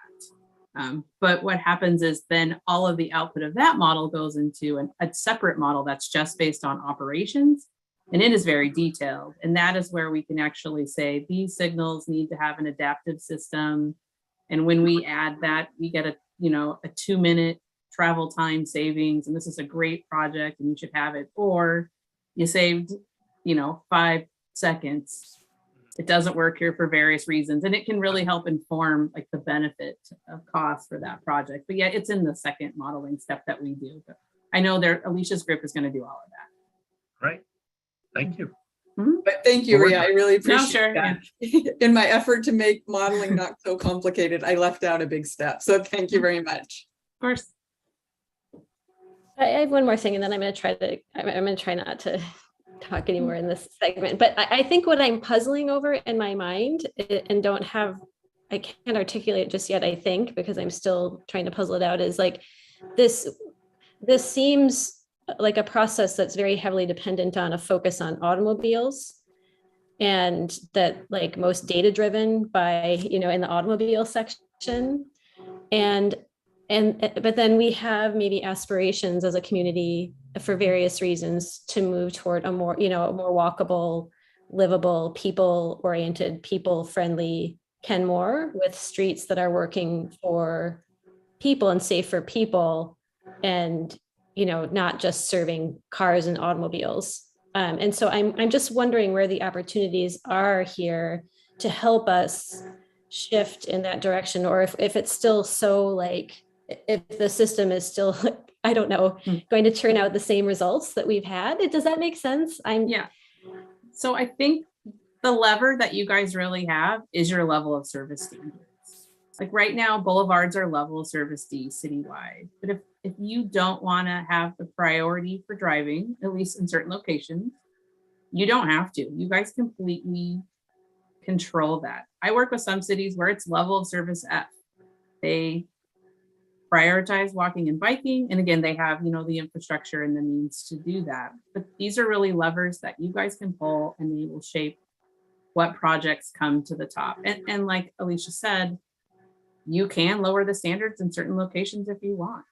But what happens is then all of the output of that model goes into a separate model that's just based on operations. And it is very detailed. And that is where we can actually say these signals need to have an adaptive system. And when we add that, we get a 2-minute travel time savings. And this is a great project and you should have it. Or you saved, 5 seconds. It doesn't work here for various reasons. And it can really help inform like the benefit of cost for that project. But yeah, it's in the second modeling step that we do. But I know Alicia's group is going to do all of that. Right. Thank you. But thank you, Ria. I really appreciate that. Yeah. In my effort to make modeling not so complicated, I left out a big step. So thank you very much. Of course. I have one more thing, and then I'm going to try not to talk anymore in this segment. But I think what I'm puzzling over in my mind and I can't articulate it just yet, I think, because I'm still trying to puzzle it out, is like this seems like a process that's very heavily dependent on a focus on automobiles, and that like most data driven by, in the automobile section. But then we have maybe aspirations as a community for various reasons to move toward a more walkable livable, people-oriented, people-friendly Kenmore with streets that are working for people and safe for people, and not just serving cars and automobiles. And so I'm just wondering where the opportunities are here to help us shift in that direction, or if it's still so like, if the system is still, I don't know, going to turn out the same results that we've had. Does that make sense? Yeah. So I think the lever that you guys really have is your level of service standards. Like right now, boulevards are level of service D citywide. But if you don't want to have the priority for driving, at least in certain locations, you don't have to. You guys completely control that. I work with some cities where it's level of service F. They prioritize walking and biking. And again, they have, the infrastructure and the means to do that. But these are really levers that you guys can pull, and they will shape what projects come to the top. And like Alicia said, you can lower the standards in certain locations if you want.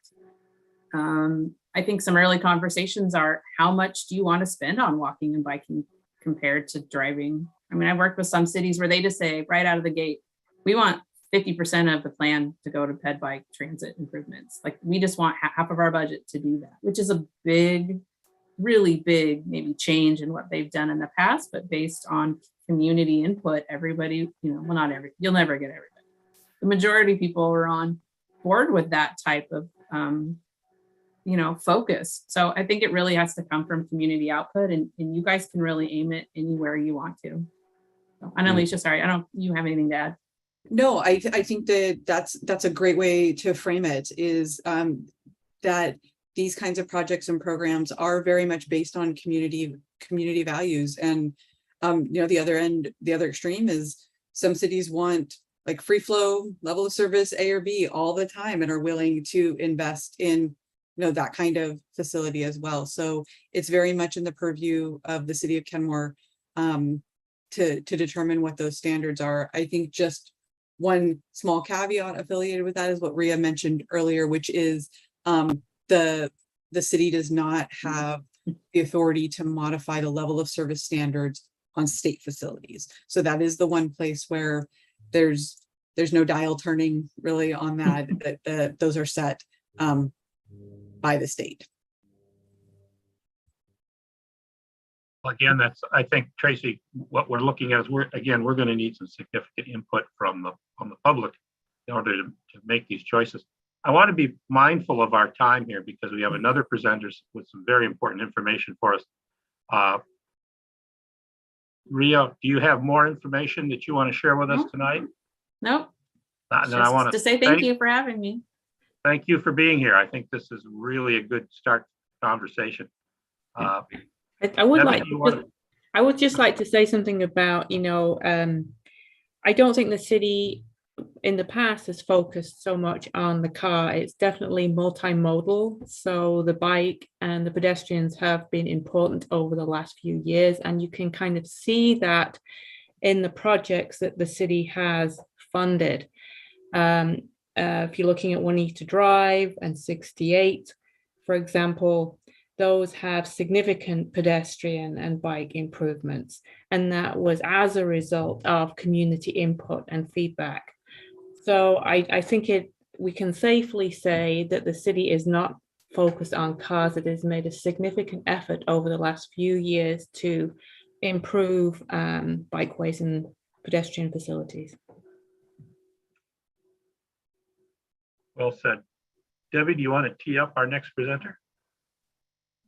I think some early conversations are, how much do you want to spend on walking and biking compared to driving? I mean, I worked with some cities where they just say right out of the gate, we want 50% of the plan to go to ped bike transit improvements. Like, we just want half of our budget to do that, which is a big, really big, maybe change in what they've done in the past, but based on community input, everybody, well, not every, you'll never get everybody. The majority of people were on board with that type of, focus. So I think it really has to come from community output, and you guys can really aim it anywhere you want to. So, and Alicia, sorry, you have anything to add? No, I think that's a great way to frame it, is that these kinds of projects and programs are very much based on community values. And the other extreme is some cities want like free flow, level of service A or B all the time, and are willing to invest in that kind of facility as well. So it's very much in the purview of the city of Kenmore to determine what those standards are. I think just one small caveat affiliated with that is what Rhea mentioned earlier, which is the city does not have the authority to modify the level of service standards on state facilities. So that is the one place where there's no dial turning really on that, those are set by the state. Again, I think, Tracy, what we're looking at is we're going to need some significant input from the public in order to make these choices. I want to be mindful of our time here because we have another presenter with some very important information for us. Rhea, do you have more information that you want to share with us tonight? Nope. Then I want to say thank you for having me. Thank you for being here. I think this is really a good start conversation. I would just like to say something about, I don't think the city in the past has focused so much on the car. It's definitely multimodal. So the bike and the pedestrians have been important over the last few years. And you can kind of see that in the projects that the city has funded. If you're looking at Juanita Drive and 68, for example, those have significant pedestrian and bike improvements. And that was as a result of community input and feedback. So I think we can safely say that the city is not focused on cars. It has made a significant effort over the last few years to improve bikeways and pedestrian facilities. Well said. Debbie, do you want to tee up our next presenter?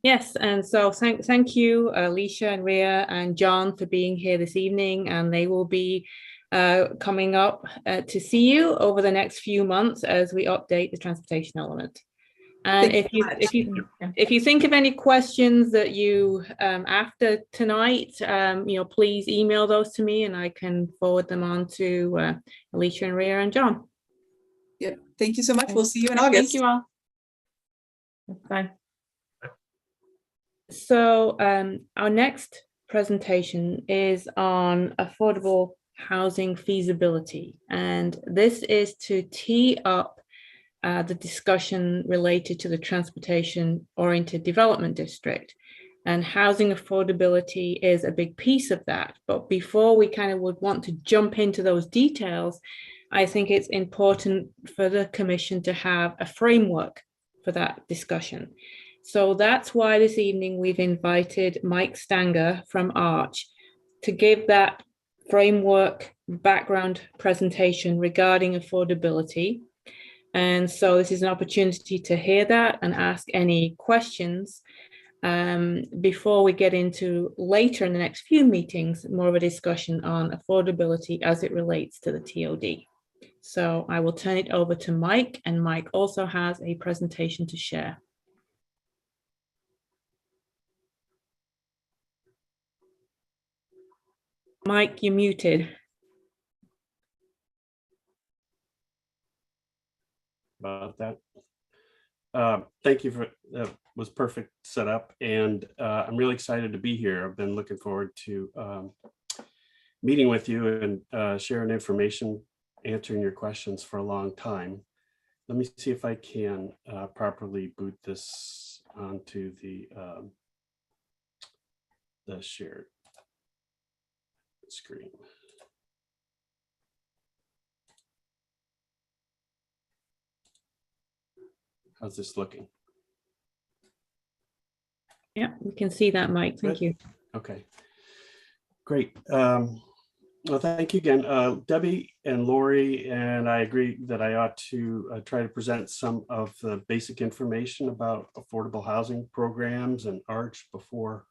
Yes, and so thank you, Alicia and Rhea and John, for being here this evening, and they will be coming up to see you over the next few months as we update the transportation element. And if you think of any questions that you after tonight, please email those to me, and I can forward them on to Alicia and Rhea and John. Yep. Thank you so much. We'll see you in August. Thank you all. Bye. So our next presentation is on affordable housing feasibility, and this is to tee up the discussion related to the transportation oriented development district. And housing affordability is a big piece of that. But before we kind of would want to jump into those details, I think it's important for the commission to have a framework for that discussion. So that's why this evening we've invited Mike Stanger from Arch to give that framework background presentation regarding affordability. And so this is an opportunity to hear that and ask any questions before we get into later in the next few meetings, more of a discussion on affordability as it relates to the TOD. So I will turn it over to Mike, and Mike also has a presentation to share. Mike, you're muted. About that. Thank you for that. Was perfect setup, and I'm really excited to be here. I've been looking forward to meeting with you and sharing information, answering your questions for a long time. Let me see if I can properly boot this onto the shared screen. How's this looking? Yeah, we can see that, Mike. Thank you. Okay, great. Well, thank you again. Debbie and Lori and I agree that I ought to try to present some of the basic information about affordable housing programs and ARCH before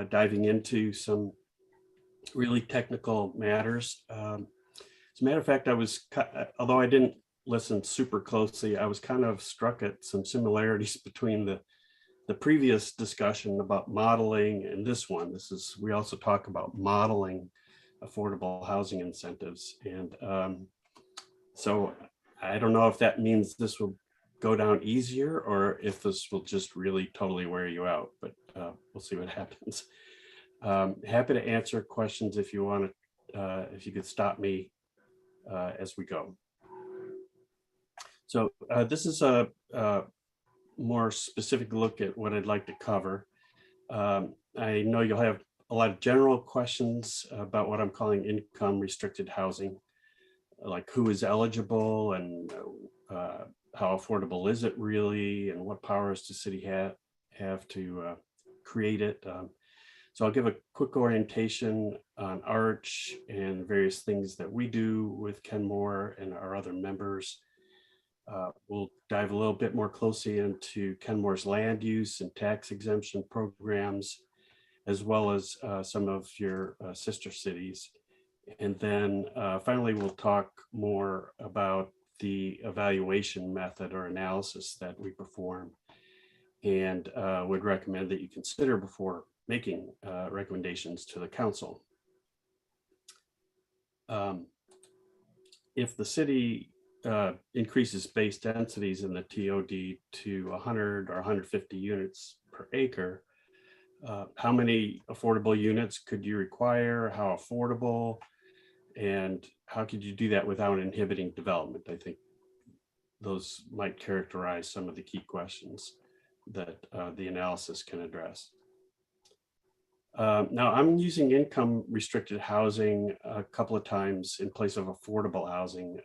diving into some really technical matters. As a matter of fact, although I didn't listen super closely, I was kind of struck at some similarities between the previous discussion about modeling and this one. We also talk about modeling affordable housing incentives. And so I don't know if that means this will go down easier or if this will just really totally wear you out, but we'll see what happens. Happy to answer questions if you want to, if you could stop me as we go. So this is a more specific look at what I'd like to cover. I know you'll have a lot of general questions about what I'm calling income restricted housing, like who is eligible and how affordable is it really, and what powers does city have to create it. So I'll give a quick orientation on ARCH and various things that we do with Kenmore and our other members. We'll dive a little bit more closely into Kenmore's land use and tax exemption programs, as well as some of your sister cities. And then finally, we'll talk more about the evaluation method or analysis that we perform and would recommend that you consider before making recommendations to the council. If the city increases base densities in the TOD to 100 or 150 units per acre, how many affordable units could you require? How affordable? And how could you do that without inhibiting development? I think those might characterize some of the key questions that the analysis can address. Now, I'm using income restricted housing a couple of times in place of affordable housing.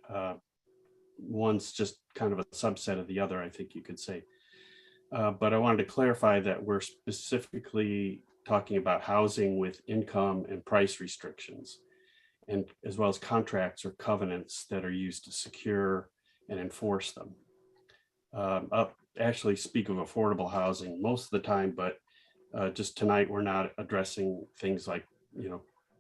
One's just kind of a subset of the other, I think you could say. But I wanted to clarify that we're specifically talking about housing with income and price restrictions, and as well as contracts or covenants that are used to secure and enforce them. I'll actually speak of affordable housing most of the time, but just tonight we're not addressing things like,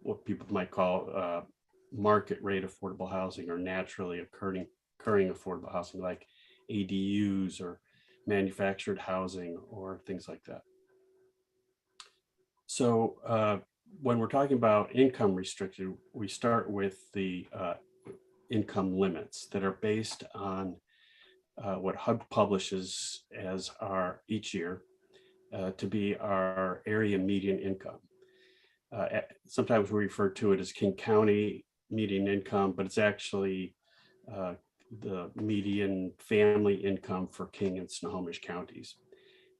what people might call market rate affordable housing or naturally occurring affordable housing like ADUs or manufactured housing or things like that. So when we're talking about income restricted, we start with the income limits that are based on what HUD publishes as each year to be our area median income. Sometimes we refer to it as King County median income, but it's actually the median family income for King and Snohomish counties.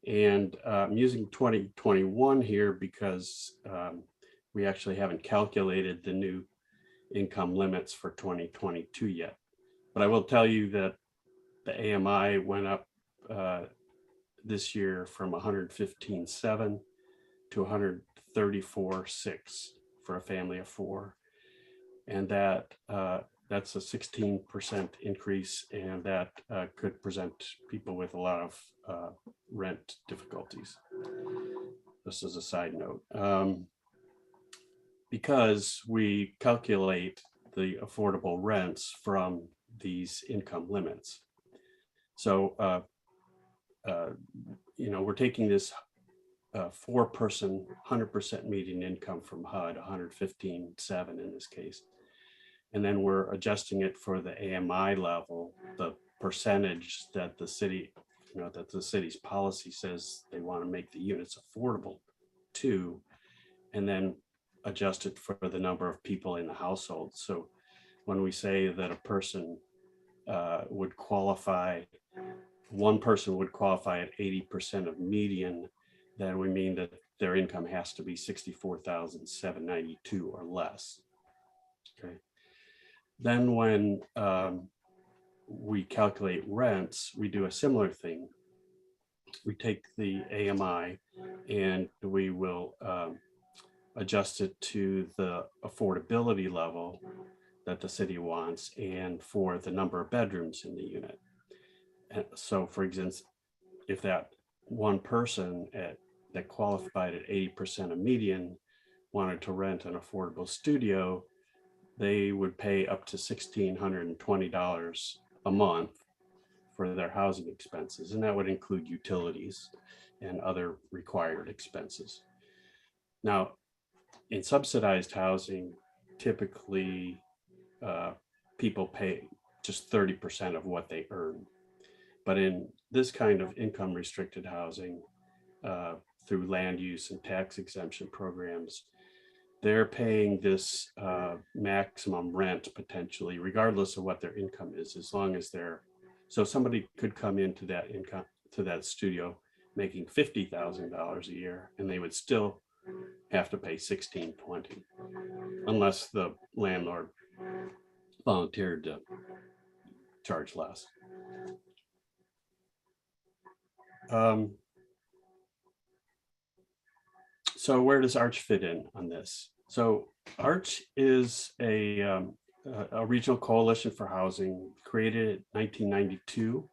And I'm using 2021 here because we actually haven't calculated the new income limits for 2022 yet. But I will tell you that the AMI went up this year from 115.7 to 134.6 for a family of 4. And that's a 16% increase, and that could present people with a lot of rent difficulties. This is a side note. Because we calculate the affordable rents from these income limits. So, we're taking this 4-person, 100% median income from HUD, 115.7 in this case. And then we're adjusting it for the AMI level, the percentage that the city, that the city's policy says they want to make the units affordable to, and then adjust it for the number of people in the household. So when we say that a person would qualify, one person would qualify at 80% of median, then we mean that their income has to be $64,792 or less. Okay. Then when we calculate rents, we do a similar thing. We take the AMI and we will adjust it to the affordability level that the city wants and for the number of bedrooms in the unit. And so, for instance, if that one person that qualified at 80% of median wanted to rent an affordable studio, they would pay up to $1,620 a month for their housing expenses. And that would include utilities and other required expenses. Now, in subsidized housing, typically people pay just 30% of what they earn. But in this kind of income restricted housing, through land use and tax exemption programs, they're paying this maximum rent potentially, regardless of what their income is, as long as so somebody could come into that income, to that studio, making $50,000 a year, and they would still have to pay $1,620, unless the landlord volunteered to charge less. So where does Arch fit in on this? So Arch is a regional coalition for housing created in 1992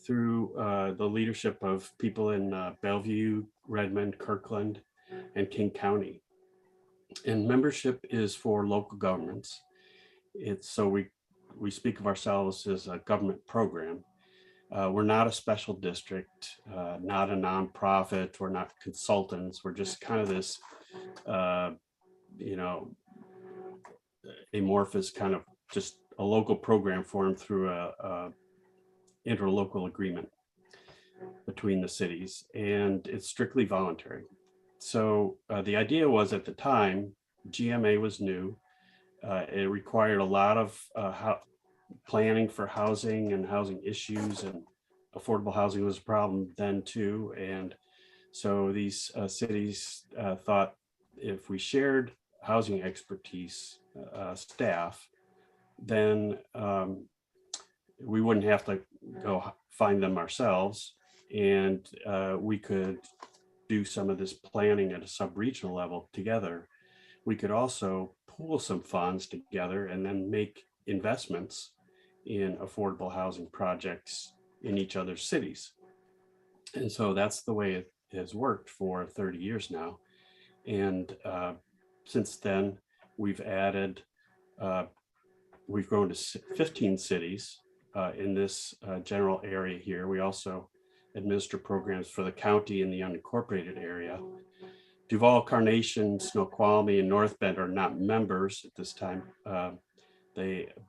through the leadership of people in Bellevue, Redmond, Kirkland, and King County. And membership is for local governments. So we speak of ourselves as a government program. We're not a special district, not a nonprofit. We're not consultants. We're just kind of this, amorphous kind of just a local program formed through a interlocal agreement between the cities, and it's strictly voluntary. So the idea was, at the time, GMA was new. It required a lot of planning for housing and housing issues, and affordable housing was a problem then too. And so these cities thought, if we shared housing expertise staff, then we wouldn't have to go find them ourselves, and we could do some of this planning at a sub-regional level together. We could also pool some funds together and then make investments in affordable housing projects in each other's cities. And so that's the way it has worked for 30 years now. And since then, we've added, we've grown to 15 cities in this general area here. We also administer programs for the county in the unincorporated area. Duval, Carnation, Snoqualmie, and North Bend are not members at this time.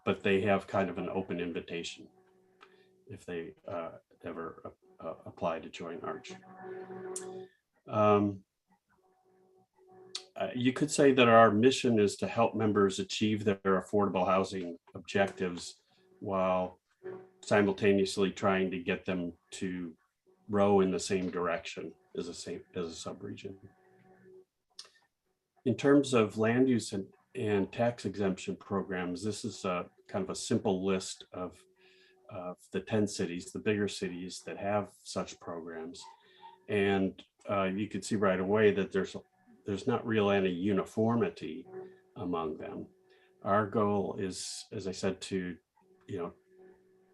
But they have kind of an open invitation if they ever apply to join Arch. You could say that our mission is to help members achieve their affordable housing objectives while simultaneously trying to get them to row in the same direction as a subregion. In terms of land use and tax exemption programs, this is a kind of a simple list of the 10 cities, the bigger cities that have such programs. And you can see right away that there's not really any uniformity among them. Our goal is, as I said, to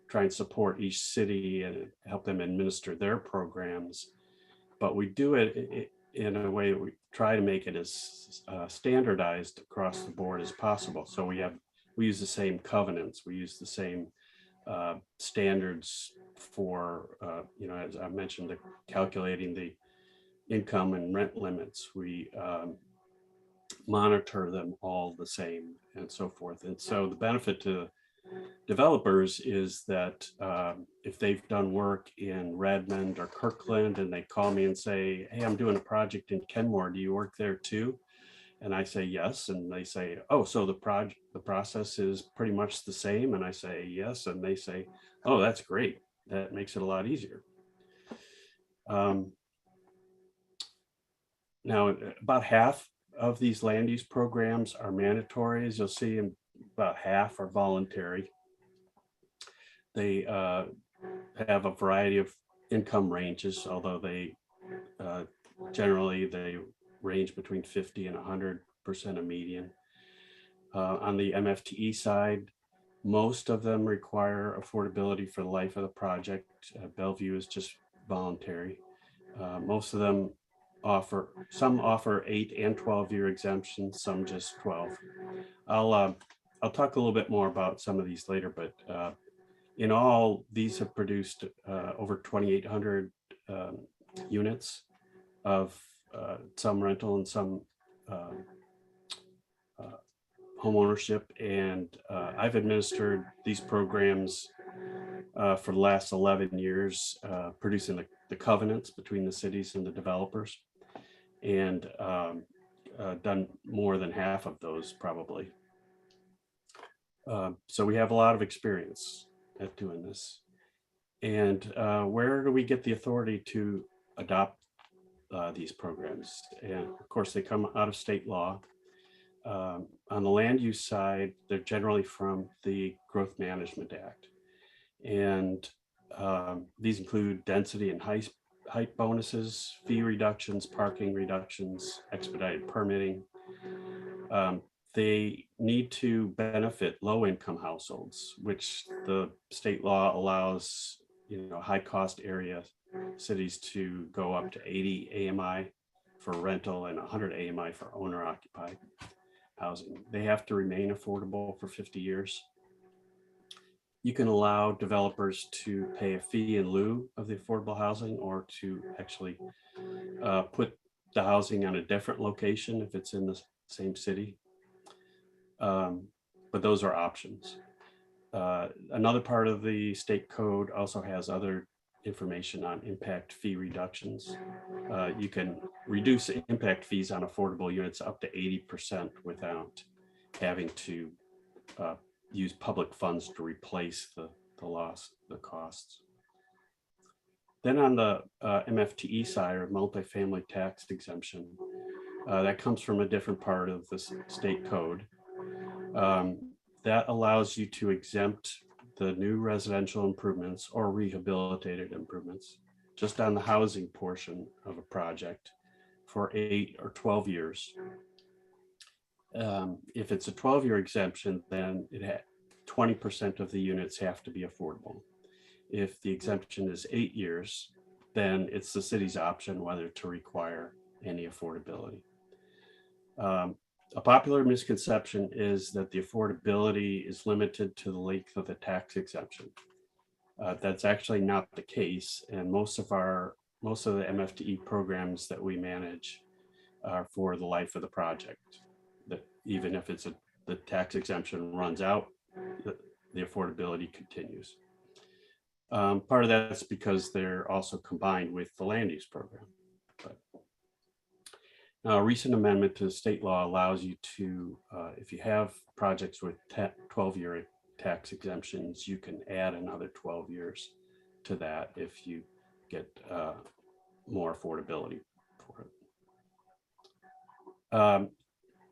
try and support each city and help them administer their programs, but we do it in a way we try to make it as standardized across the board as possible. So we use the same covenants, we use the same standards for, as I mentioned, calculating the income and rent limits. We monitor them all the same and so forth. And so the benefit to developers is that if they've done work in Redmond or Kirkland and they call me and say, hey, I'm doing a project in Kenmore, do you work there too? And I say yes, and they say, oh, so the process is pretty much the same, and I say yes, and they say, oh, that's great, that makes it a lot easier. Now, about half of these land use programs are mandatory. As you'll see, about half are voluntary. They have a variety of income ranges, although they generally they range between 50 and 100% of median. On the MFTE side, most of them require affordability for the life of the project. Bellevue is just voluntary. Most of them some offer 8 and 12-year exemptions, some just 12. I'll talk a little bit more about some of these later, but in all, these have produced over 2,800 units of some rental and some home ownership. And I've administered these programs for the last 11 years, producing the covenants between the cities and the developers, and done more than half of those probably. So we have a lot of experience at doing this. And where do we get the authority to adopt these programs? And of course, they come out of state law. On the land use side, they're generally from the Growth Management Act. And these include density and height bonuses, fee reductions, parking reductions, expedited permitting. They need to benefit low-income households, which the state law allows, high-cost area cities to go up to 80 AMI for rental and 100 AMI for owner-occupied housing. They have to remain affordable for 50 years. You can allow developers to pay a fee in lieu of the affordable housing, or to actually put the housing on a different location if it's in the same city. But those are options. Another part of the state code also has other information on impact fee reductions. You can reduce impact fees on affordable units up to 80% without having to use public funds to replace the costs. Then on the MFTE side, or multifamily tax exemption, that comes from a different part of the state code. That allows you to exempt the new residential improvements or rehabilitated improvements just on the housing portion of a project for 8 or 12 years. If it's a 12-year exemption, then 20% of the units have to be affordable. If the exemption is 8 years, then it's the city's option whether to require any affordability. A popular misconception is that the affordability is limited to the length of the tax exemption. That's actually not the case, and most of the MFTE programs that we manage are for the life of the project. That even if the tax exemption runs out, the affordability continues. Part of that's because they're also combined with the land use program. Now, a recent amendment to the state law allows you to, if you have projects with 12-year tax exemptions, you can add another 12 years to that if you at more affordability for it.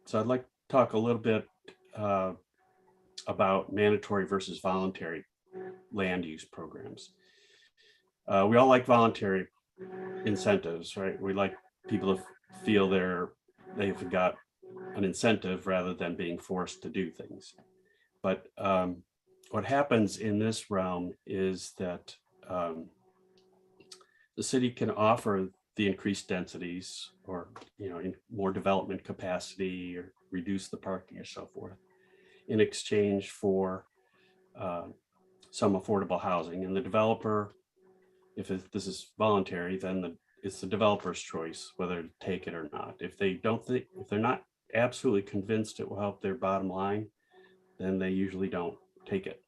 So I'd like to talk a little bit about mandatory versus voluntary land use programs. We all like voluntary incentives, right? We like people to feel they've got an incentive rather than being forced to do things. But what happens in this realm is that the city can offer the increased densities or, more development capacity or reduce the parking or so forth in exchange for some affordable housing. And the developer, if this is voluntary, then it's the developer's choice whether to take it or not. If they're not absolutely convinced it will help their bottom line, then they usually don't take it.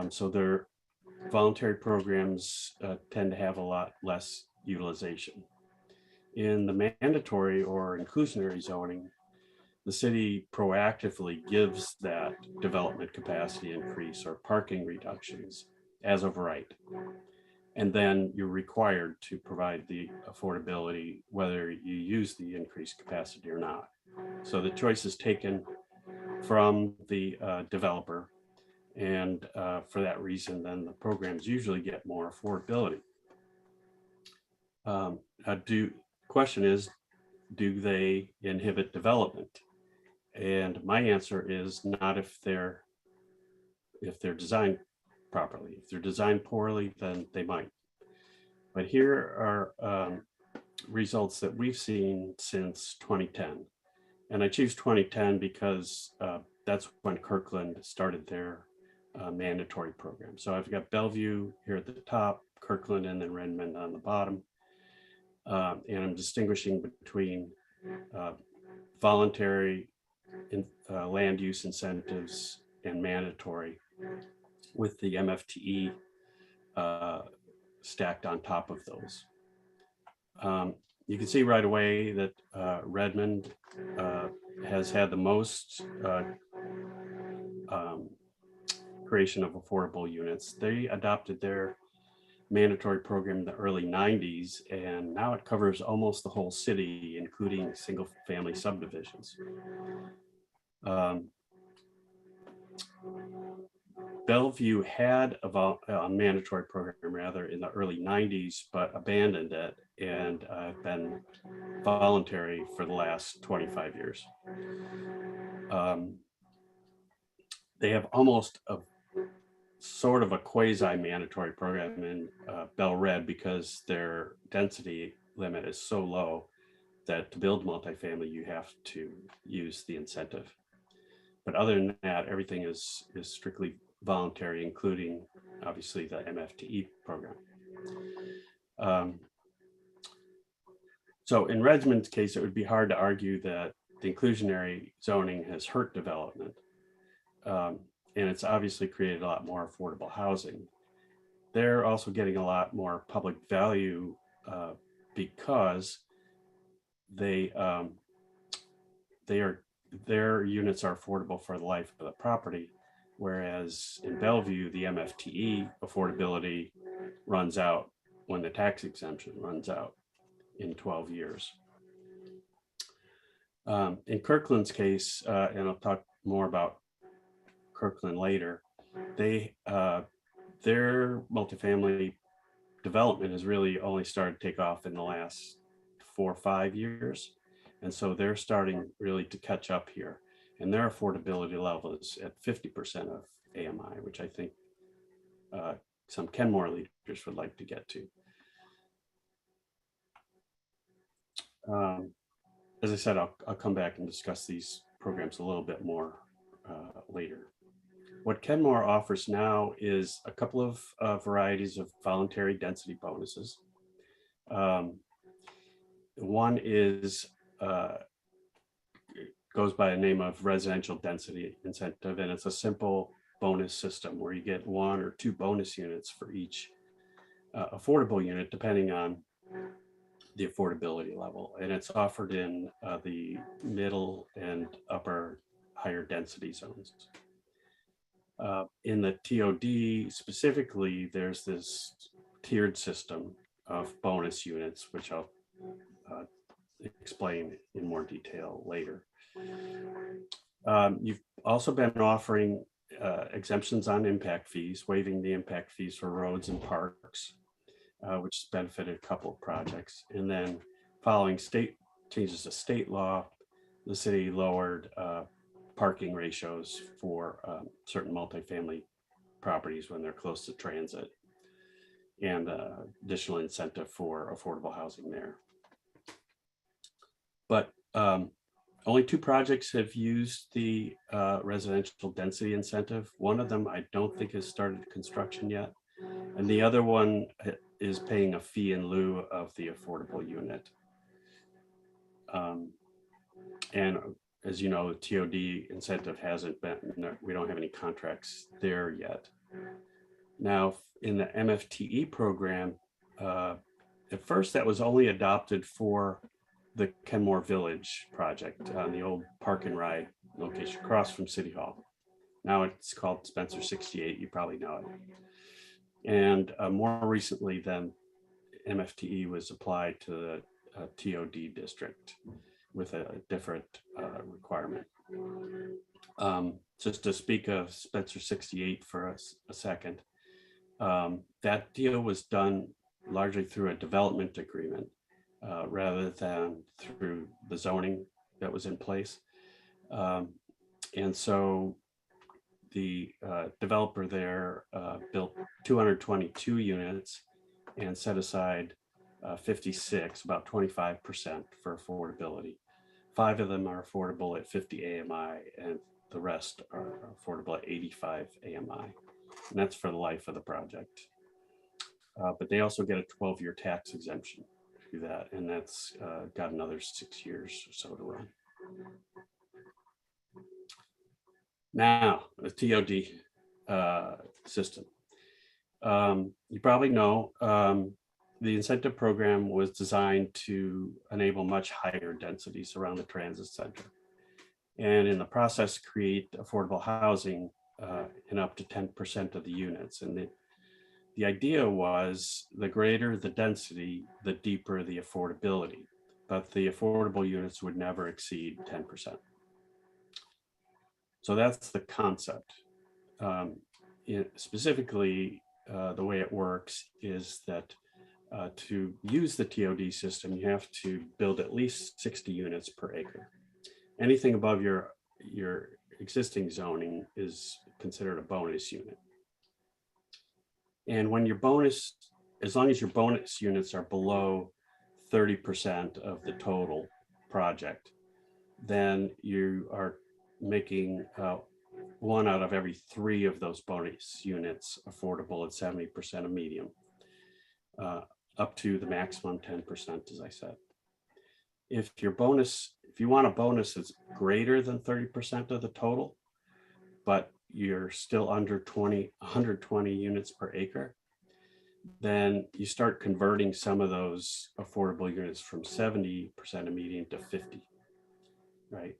So their voluntary programs tend to have a lot less utilization. In the mandatory or inclusionary zoning, the city proactively gives that development capacity increase or parking reductions as of right. And then you're required to provide the affordability, whether you use the increased capacity or not. So the choice is taken from the developer. And for that reason, then the programs usually get more affordability. Question is, do they inhibit development? And my answer is not if they're designed properly. If they're designed poorly, then they might. But here are results that we've seen since 2010. And I choose 2010 because that's when Kirkland started their mandatory program. So I've got Bellevue here at the top, Kirkland, and then Redmond on the bottom. And I'm distinguishing between voluntary land use incentives and mandatory, with the MFTE stacked on top of those. You can see right away that Redmond has had the most creation of affordable units. They adopted their mandatory program in the early 90s, and now it covers almost the whole city, including single family subdivisions. Bellevue had a mandatory program rather in the early 90s, but abandoned it and been voluntary for the last 25 years. They have almost a sort of a quasi-mandatory program in Bell Red because their density limit is so low that to build multifamily, you have to use the incentive. But other than that, everything is strictly voluntary, including obviously the MFTE program. So in Redmond's case, it would be hard to argue that the inclusionary zoning has hurt development. And it's obviously created a lot more affordable housing. They're also getting a lot more public value because their units are affordable for the life of the property, whereas in Bellevue, the MFTE affordability runs out when the tax exemption runs out in 12 years. In Kirkland's case, and I'll talk more about Kirkland later, their multifamily development has really only started to take off in the last 4 or 5 years. And so they're starting really to catch up here. And their affordability level is at 50% of AMI, which I think some Kenmore leaders would like to get to. As I said, I'll come back and discuss these programs a little bit more later. What Kenmore offers now is a couple of varieties of voluntary density bonuses. One is goes by the name of residential density incentive, and it's a simple bonus system where you get 1 or 2 bonus units for each affordable unit, depending on the affordability level. And it's offered in the middle and upper higher density zones. In the TOD specifically, there's this tiered system of bonus units, which I'll explain in more detail later. You've also been offering exemptions on impact fees, waiving the impact fees for roads and parks, which has benefited a couple of projects. And then following state changes to state law, the city lowered parking ratios for certain multifamily properties when they're close to transit, and additional incentive for affordable housing there. But only 2 projects have used the residential density incentive. One of them I don't think has started construction yet, and the other one is paying a fee in lieu of the affordable unit. And as you know, the TOD incentive hasn't been, we don't have any contracts there yet. Now, in the MFTE program, at first that was only adopted for the Kenmore Village project on the old park and ride location across from City Hall. Now it's called Spencer 68, you probably know it. And more recently then, MFTE was applied to the TOD district with a different requirement. Just to speak of Spencer 68 for a second, that deal was done largely through a development agreement rather than through the zoning that was in place. And so the developer there built 222 units and set aside 56, about 25% for affordability. 5 of them are affordable at 50 AMI, and the rest are affordable at 85 AMI. And that's for the life of the project. But they also get a 12-year tax exemption through that, and that's got another 6 years or so to run. Now, the TOD system. You probably know the incentive program was designed to enable much higher densities around the transit center, and in the process create affordable housing in up to 10% of the units. And the idea was the greater the density, the deeper the affordability, but the affordable units would never exceed 10%. So that's the concept. Specifically, the way it works is that to use the TOD system, you have to build at least 60 units per acre. Anything above your existing zoning is considered a bonus unit. And when your bonus, as long as your bonus units are below 30% of the total project, then you are making 1 out of every 3 of those bonus units affordable at 70% of medium, up to the maximum 10%, as I said. If you want a bonus that's greater than 30% of the total, but you're still under 120 units per acre, then you start converting some of those affordable units from 70% of median to 50, right?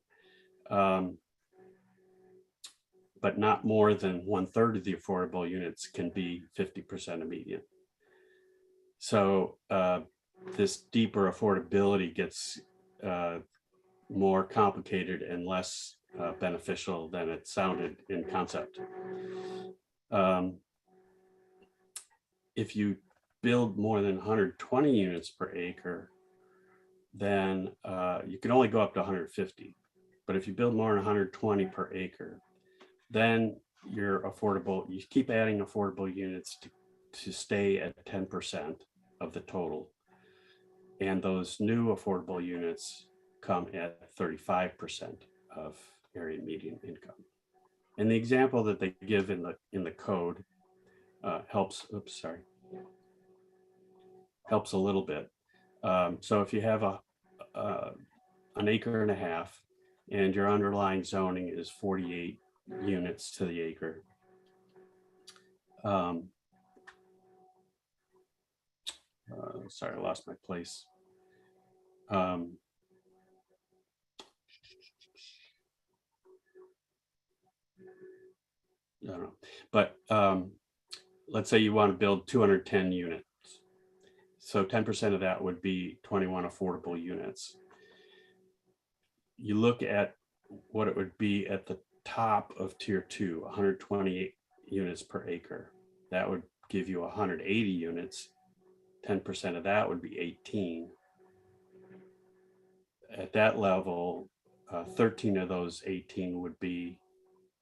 But not more than 1/3 of the affordable units can be 50% of median. So this deeper affordability gets more complicated and less beneficial than it sounded in concept. If you build more than 120 units per acre, then you can only go up to 150. But if you build more than 120 per acre, then you're affordable. You keep adding affordable units to stay at 10% of the total. And those new affordable units come at 35% of area median income. And the example that they give in the code helps a little bit. So if you have an acre and a half and your underlying zoning is 48 units to the acre, sorry, I lost my place. I don't know, but let's say you want to build 210 unit So 10% of that would be 21 affordable units. You look at what it would be at the top of tier 2, 128 units per acre. That would give you 180 units. 10% of that would be 18. At that level, 13 of those 18 would be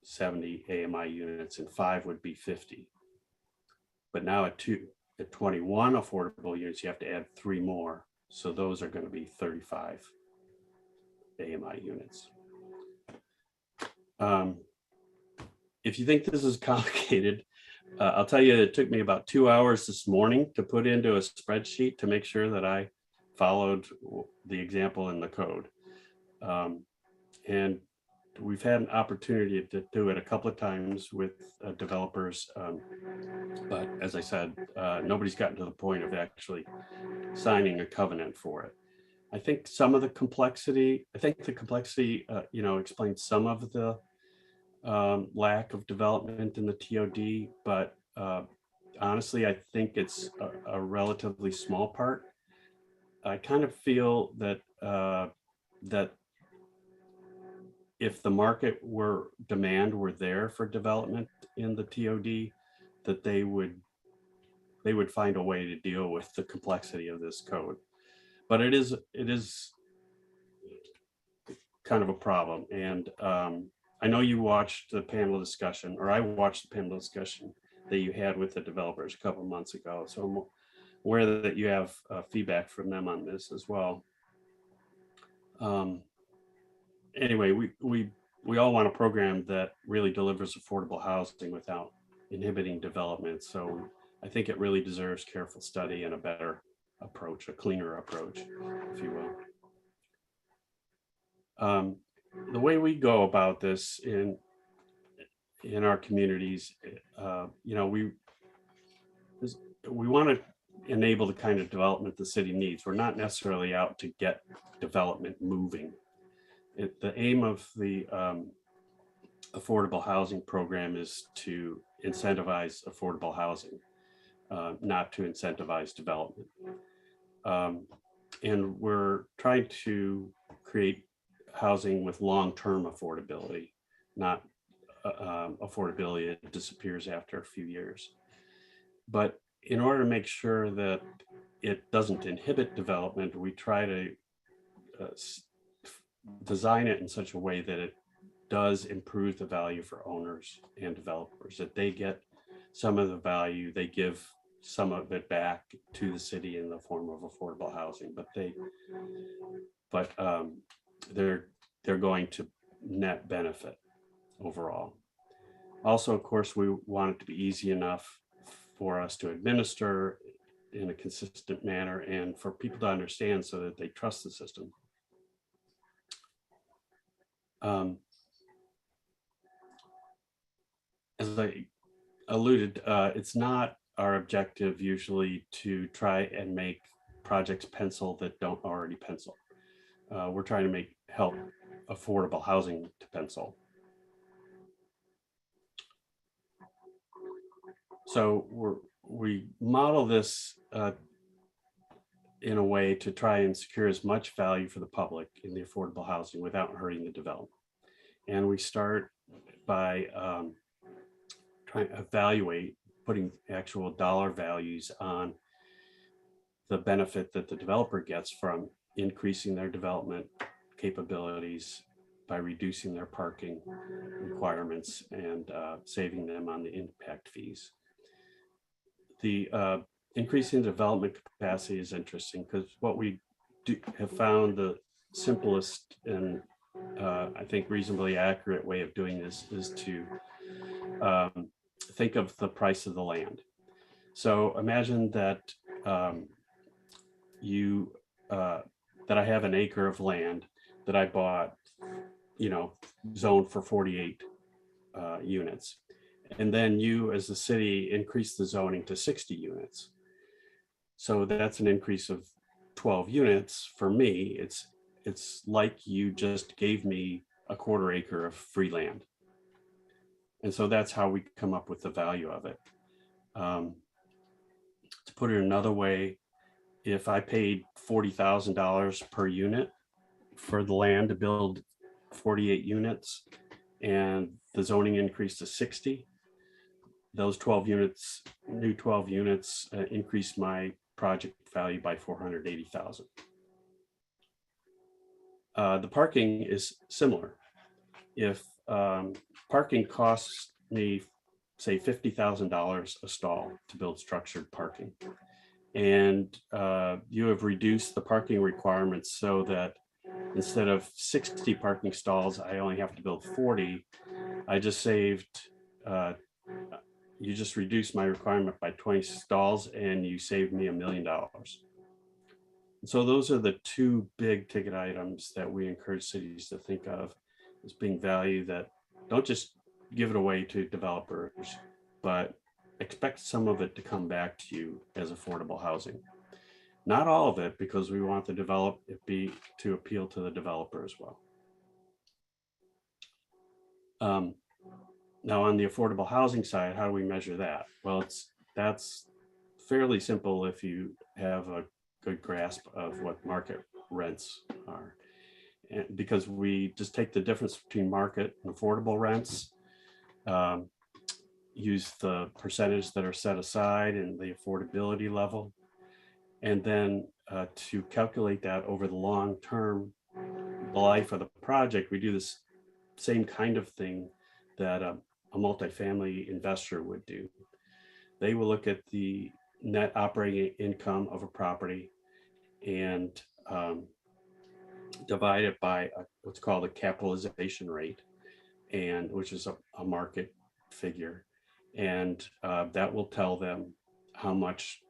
70 AMI units and 5 would be 50. But now at 21 affordable units, you have to add 3 more. So those are going to be 35 AMI units. If you think this is complicated, I'll tell you, it took me about 2 hours this morning to put into a spreadsheet to make sure that I followed the example in the code. And we've had an opportunity to do it a couple of times with developers. But as I said, nobody's gotten to the point of actually signing a covenant for it. I think some of the complexity, explains some of the lack of development in the TOD, but honestly, I think it's a relatively small part. I kind of feel that that if the market demand were there for development in the TOD, that they would find a way to deal with the complexity of this code. But it is kind of a problem. And I know you watched the panel discussion, or I watched the panel discussion that you had with the developers a couple of months ago. So I'm aware that you have feedback from them on this as well. Anyway, we all want a program that really delivers affordable housing without inhibiting development. So I think it really deserves careful study and a better approach, a cleaner approach, if you will. The way we go about this in our communities, we want to enable the kind of development the city needs. We're not necessarily out to get development moving. The aim of the affordable housing program is to incentivize affordable housing, not to incentivize development. And we're trying to create housing with long-term affordability, not affordability that disappears after a few years. But in order to make sure that it doesn't inhibit development, we try to design it in such a way that it does improve the value for owners and developers, that they get some of the value, they give some of it back to the city in the form of affordable housing, but they're going to net benefit overall. Also, of course, we want it to be easy enough for us to administer in a consistent manner and for people to understand so that they trust the system. As I alluded, it's not our objective usually to try and make projects pencil that don't already pencil. We're trying to help affordable housing to pencil. So we model this in a way to try and secure as much value for the public in the affordable housing without hurting the development. And we start by trying to evaluate, putting actual dollar values on the benefit that the developer gets from increasing their development capabilities by reducing their parking requirements and saving them on the impact fees. The increasing development capacity is interesting because what we have found the simplest and I think reasonably accurate way of doing this is to think of the price of the land. So imagine that that I have an acre of land that I bought, zoned for 48 units. And then you as the city increase the zoning to 60 units. So that's an increase of 12 units. For me, it's like you just gave me a quarter acre of free land. And so that's how we come up with the value of it. To put it another way, if I paid $40,000 per unit for the land to build 48 units and the zoning increased to 60, those 12 units, new 12 units increased my project value by 480,000. The parking is similar. If parking costs me, say, $50,000 a stall to build structured parking, and you have reduced the parking requirements so that instead of 60 parking stalls, I only have to build 40. I just saved, you just reduced my requirement by 20 stalls and you saved me $1 million. So those are the two big ticket items that we encourage cities to think of as being value, that don't just give it away to developers, but expect some of it to come back to you as affordable housing. Not all of it, because we want the to appeal to the developer as well. Now on the affordable housing side, how do we measure that? Well, that's fairly simple if you have a good grasp of what market rents are. And because we just take the difference between market and affordable rents, use the percentage that are set aside and the affordability level, and then to calculate that over the long term, the life of the project, we do this same kind of thing that a multifamily investor would do. They will look at the net operating income of a property and divide it by what's called a capitalization rate, and which is a market figure, and that will tell them how much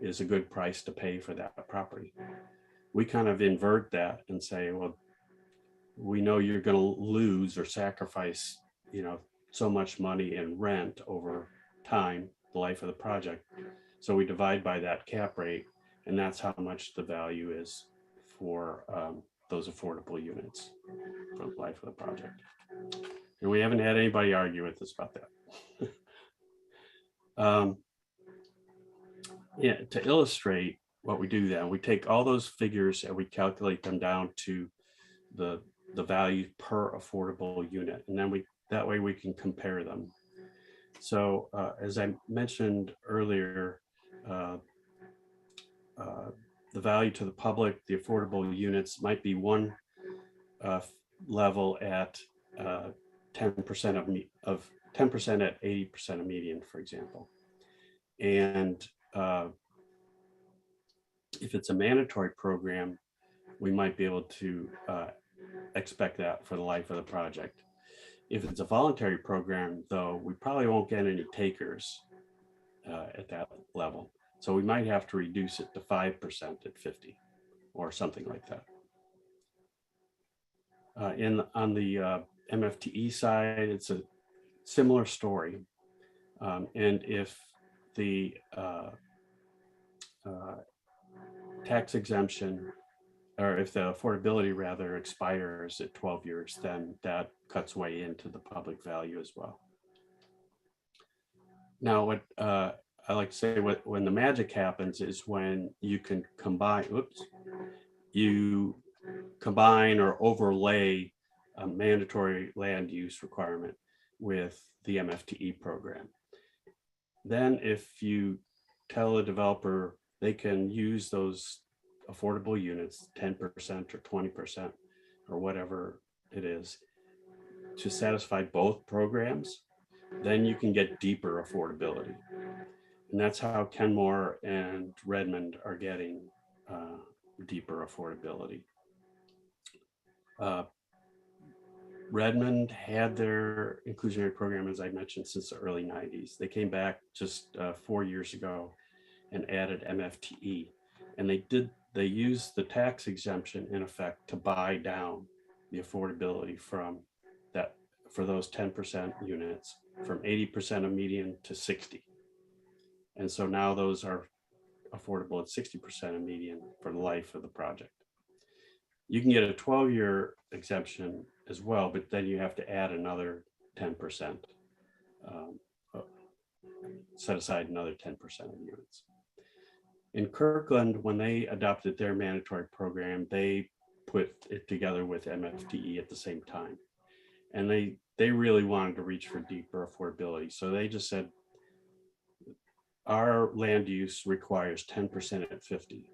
is a good price to pay for that property. We kind of invert that and say, well, we know you're going to lose or sacrifice, so much money in rent over time, the life of the project. So we divide by that cap rate, and that's how much the value is for those affordable units for the life of the project. And we haven't had anybody argue with us about that. Yeah, to illustrate what we do then, we take all those figures and we calculate them down to the value per affordable unit. And then that way we can compare them. So as I mentioned earlier, the value to the public, the affordable units might be one level at 10% of 10% at 80% of median, for example. And if it's a mandatory program, we might be able to expect that for the life of the project. If it's a voluntary program, though, we probably won't get any takers at that level. So we might have to reduce it to 5% at 50 or something like that. On the MFTE side, it's a similar story. And if the tax exemption, or if the affordability rather expires at 12 years, then that cuts way into the public value as well. Now, what I like to say, when the magic happens is when you can combine, you combine or overlay a mandatory land use requirement with the MFTE program. Then if you tell a developer they can use those affordable units, 10% or 20% or whatever it is, to satisfy both programs, then you can get deeper affordability. And that's how Kenmore and Redmond are getting deeper affordability. Redmond had their inclusionary program, as I mentioned, since the early 90s. They came back just 4 years ago and added MFTE. And they used the tax exemption in effect to buy down the affordability from that, for those 10% units, from 80% of median to 60. And so now those are affordable at 60% of median for the life of the project. You can get a 12-year exemption as well, but then you have to add another 10%, set aside another 10% of units. In Kirkland, when they adopted their mandatory program, they put it together with MFTE at the same time. And they really wanted to reach for deeper affordability. So they just said, our land use requires 10% at 50.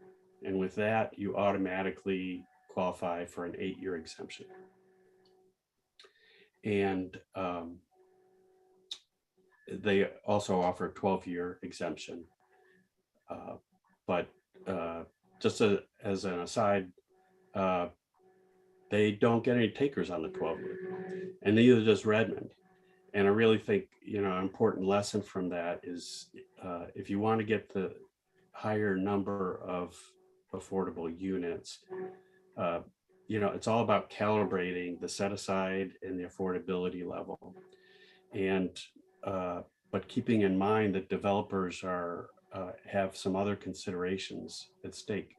And with that, you automatically qualify for an 8-year exemption. And they also offer a 12-year exemption. But just as an aside, they don't get any takers on the 12-year, and neither does Redmond. And I really think, you know, an important lesson from that is if you want to get the higher number of affordable units, you know, it's all about calibrating the set aside and the affordability level. And but keeping in mind that developers are have some other considerations at stake.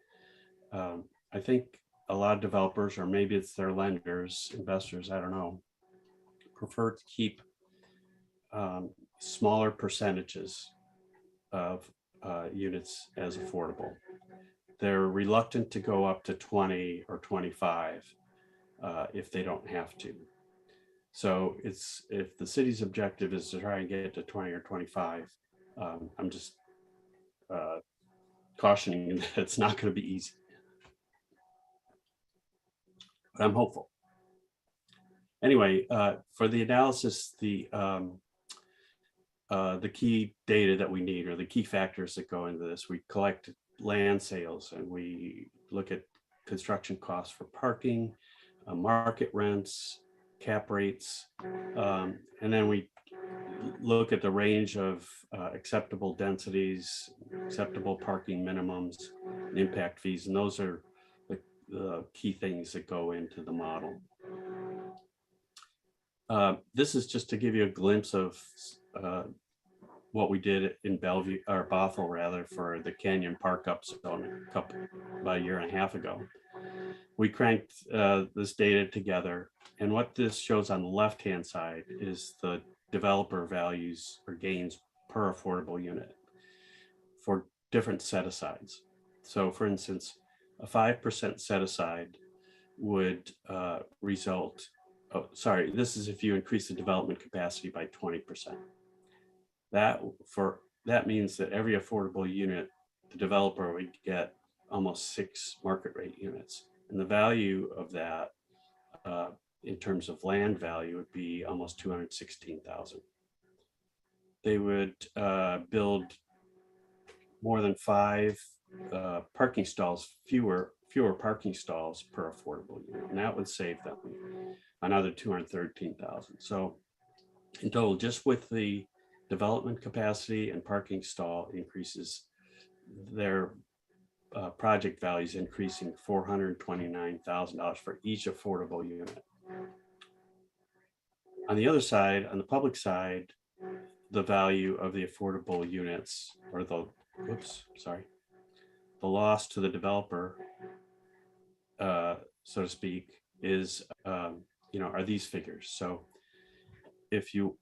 I think a lot of developers, or maybe it's their lenders, investors, I don't know, prefer to keep smaller percentages of units as affordable. They're reluctant to go up to 20 or 25 if they don't have to. So it's, if the city's objective is to try and get to 20 or 25, I'm just cautioning that it's not going to be easy. But I'm hopeful. Anyway, for the analysis, the key data that we need, or the key factors that go into this, we collect land sales and we look at construction costs for parking, market rents, cap rates, and then we look at the range of acceptable densities, acceptable parking minimums, and impact fees, and those are the key things that go into the model. This is just to give you a glimpse of what we did in Bellevue, or Bothell rather, for the Canyon Park up zone about a year and a half ago. We cranked this data together, and what this shows on the left-hand side is the developer values or gains per affordable unit for different set-asides. So for instance, a 5% set-aside would result, oh, sorry, this is if you increase the development capacity by 20%. That means that every affordable unit, the developer would get almost 6 market rate units. And the value of that in terms of land value would be almost $216,000. They would build more than 5 parking stalls, fewer parking stalls per affordable unit, and that would save them another $213,000. So in total, just with the development capacity and parking stall increases, their project values increasing $429,000 for each affordable unit. On the other side, on the public side, the value of the affordable units, or the loss to the developer, so to speak, is are these figures. So if you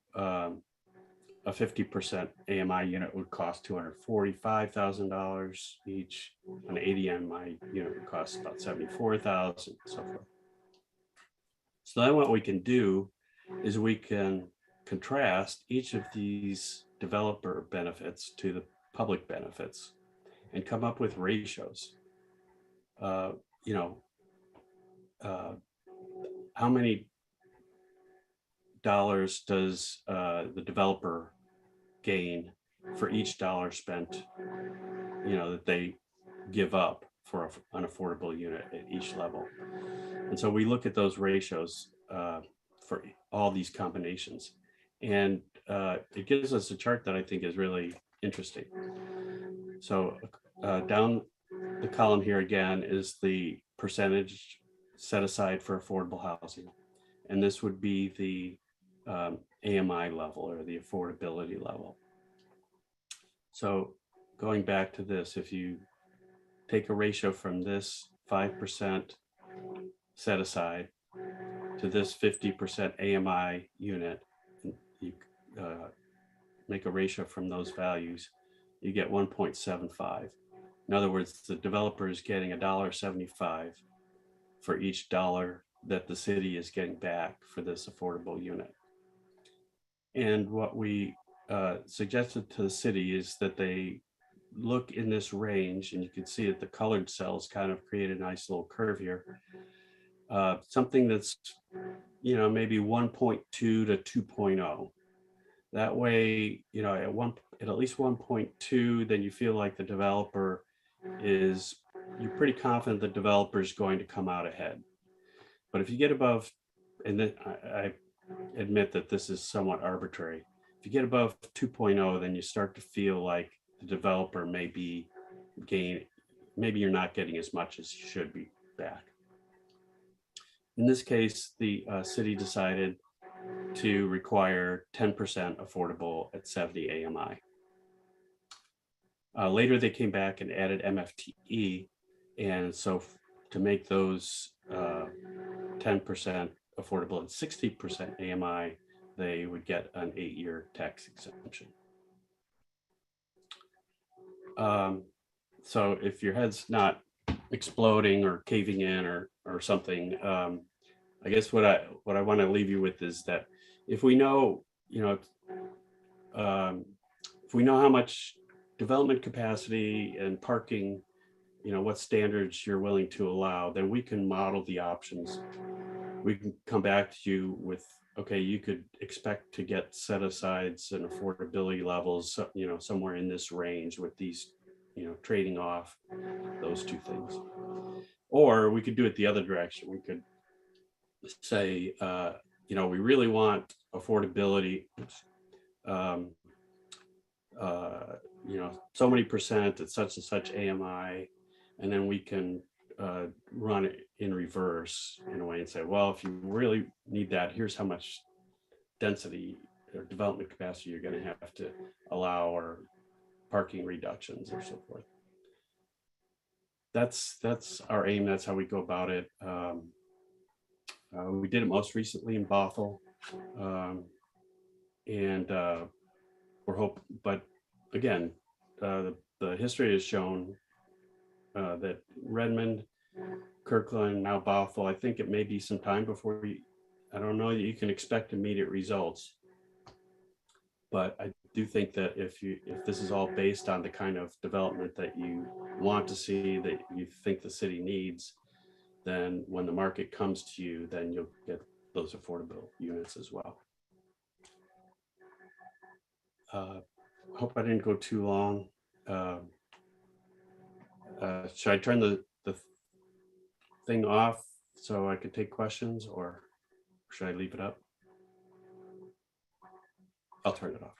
a 50% AMI unit would cost $245,000 each. An 80 AMI unit would cost about $74,000, and so forth. So then what we can do is we can contrast each of these developer benefits to the public benefits and come up with ratios. How many dollars does the developer gain for each dollar spent, that they give up for an affordable unit at each level? And so we look at those ratios for all these combinations, and it gives us a chart that I think is really interesting. So down the column here again is the percentage set aside for affordable housing, and this would be the AMI level, or the affordability level. So going back to this, if you take a ratio from this 5% set aside to this 50% AMI unit, you make a ratio from those values, you get 1.75. In other words, the developer is getting $1.75 for each dollar that the city is getting back for this affordable unit. And what we suggested to the city is that they look in this range, and you can see that the colored cells kind of create a nice little curve here. Something that's, you know, maybe 1.2 to 2.0. That way, you know, at least 1.2, then you feel like the developer is, you're pretty confident the developer is going to come out ahead. But if you get above, and then I admit that this is somewhat arbitrary. If you get above 2.0, then you start to feel like the developer may be maybe you're not getting as much as you should be back. In this case, the city decided to require 10% affordable at 70 AMI. Later, they came back and added MFTE. And so to make those 10% affordable at 60% AMI, they would get an 8-year tax exemption. So if your head's not exploding or caving in or something, I guess what I want to leave you with is that if we know, you know, if we know how much development capacity and parking, you know, what standards you're willing to allow, then we can model the options. We can come back to you with, okay, you could expect to get set asides and affordability levels, you know, somewhere in this range with these, you know, trading off those two things. Or we could do it the other direction. We could say, you know, we really want affordability, you know, so many percent at such and such AMI, and then we can run it in reverse in a way and say, well, if you really need that, here's how much density or development capacity you're going to have to allow, or parking reductions or so forth. That's our aim. That's how we go about it. We did it most recently in Bothell, and but again, the history has shown that Redmond, Kirkland, now Bothell, I think it may be some time before I don't know that you can expect immediate results. But I do think that if this is all based on the kind of development that you want to see, that you think the city needs, then when the market comes to you, then you'll get those affordable units as well. Hope I didn't go too long. Should I turn the thing off so I could take questions, or should I leave it up? I'll turn it off.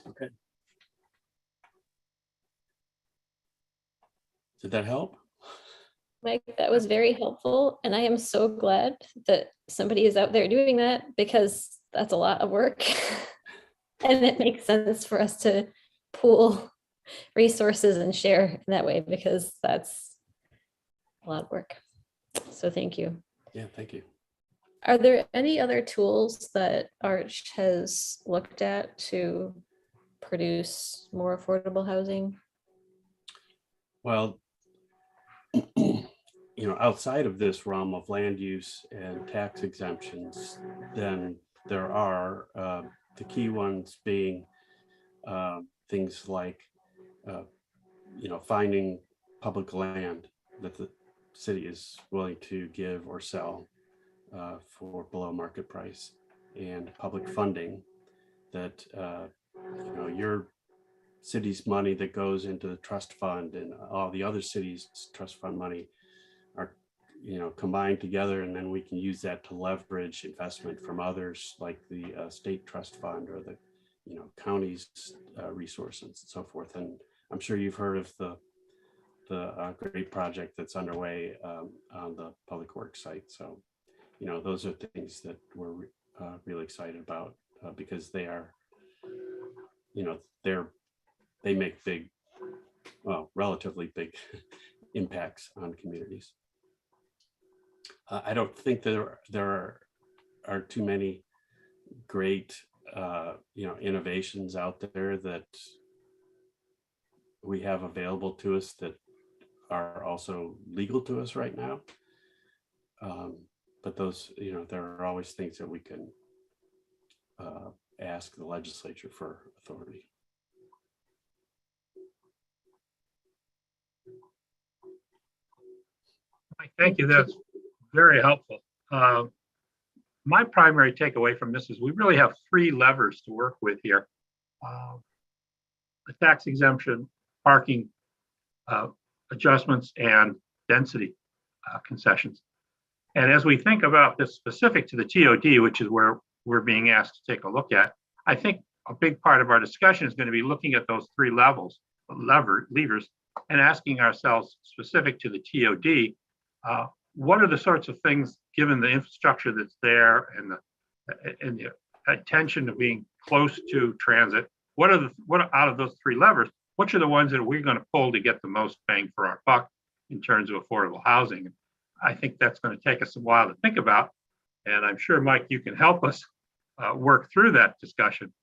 Okay. Did that help? Mike, that was very helpful. And I am so glad that somebody is out there doing that, because that's a lot of work. And it makes sense for us to pool resources and share in that way, because that's a lot of work. So thank you. Yeah, thank you. Are there any other tools that Arch has looked at to produce more affordable housing? Well, you know, outside of this realm of land use and tax exemptions, then there are the key ones being things like, you know, finding public land that the city is willing to give or sell for below market price, and public funding that, you know, your city's money that goes into the trust fund and all the other cities' trust fund money are, you know, combined together, and then we can use that to leverage investment from others, like the state trust fund or the, you know, county's resources and so forth. And I'm sure you've heard of the great project that's underway on the public works site. So, you know, those are things that we're really excited about because they are, you know, they make big, well, relatively big impacts on communities. I don't think there are too many great innovations out there that we have available to us that are also legal to us right now. But those, there are always things that we can ask the legislature for authority. Thank you. That's very helpful. My primary takeaway from this is we really have three levers to work with here. The tax exemption, parking adjustments, and density concessions. And as we think about this specific to the TOD, which is where we're being asked to take a look at, I think a big part of our discussion is going to be looking at those three levers, and asking ourselves specific to the TOD, what are the sorts of things, given the infrastructure that's there and the attention to being close to transit, what are out of those three levers, which are the ones that we're going to pull to get the most bang for our buck in terms of affordable housing? I think that's going to take us a while to think about. And I'm sure, Mike, you can help us work through that discussion.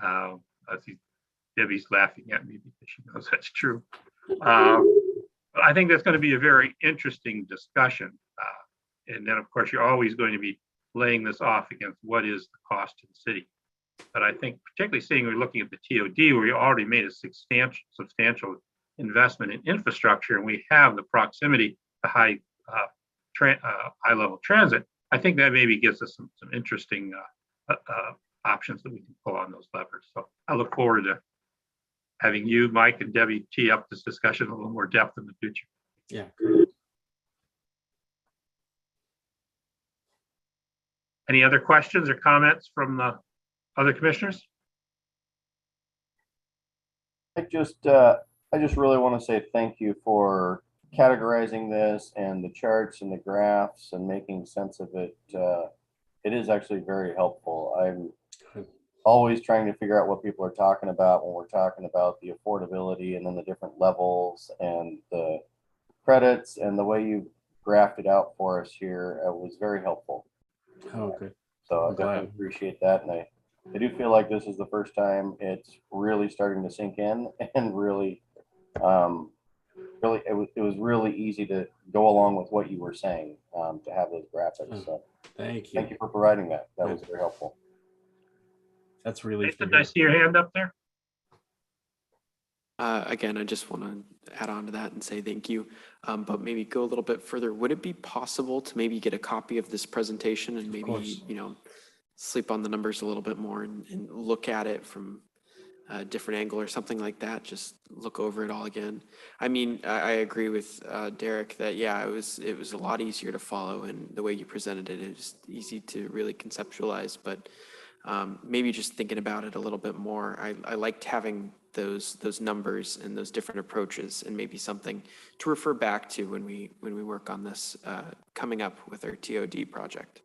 I see Debbie's laughing at me because she knows that's true. But I think that's going to be a very interesting discussion. And then, of course, you're always going to be laying this off against what is the cost to the city. But I think particularly seeing we're looking at the TOD, where you already made a substantial investment in infrastructure, and we have the proximity to high-level transit, I think that maybe gives us some interesting options that we can pull on those levers. So I look forward to having you, Mike, and Debbie tee up this discussion in a little more depth in the future. Yeah, great. Any other questions or comments from the other commissioners? I just really want to say thank you for categorizing this and the charts and the graphs and making sense of it. It is actually very helpful. I'm always trying to figure out what people are talking about when we're talking about the affordability and then the different levels and the credits, and the way you graphed it out for us here was very helpful. Oh, good. So I definitely appreciate that. And I do feel like this is the first time it's really starting to sink in, and really, it was really easy to go along with what you were saying, to have those graphics. So thank you. Thank you for providing that. That was very helpful. That's really. Nathan, did I see your hand up there? Again, I just want to add on to that and say thank you, but maybe go a little bit further. Would it be possible to maybe get a copy of this presentation and maybe, sleep on the numbers a little bit more and look at it from a different angle or something like that? Just look over it all again. I mean, I agree with Derek that, yeah, it was a lot easier to follow, and the way you presented it is easy to really conceptualize, but maybe just thinking about it a little bit more. I liked having those numbers and those different approaches, and maybe something to refer back to when we work on this coming up with our TOD project.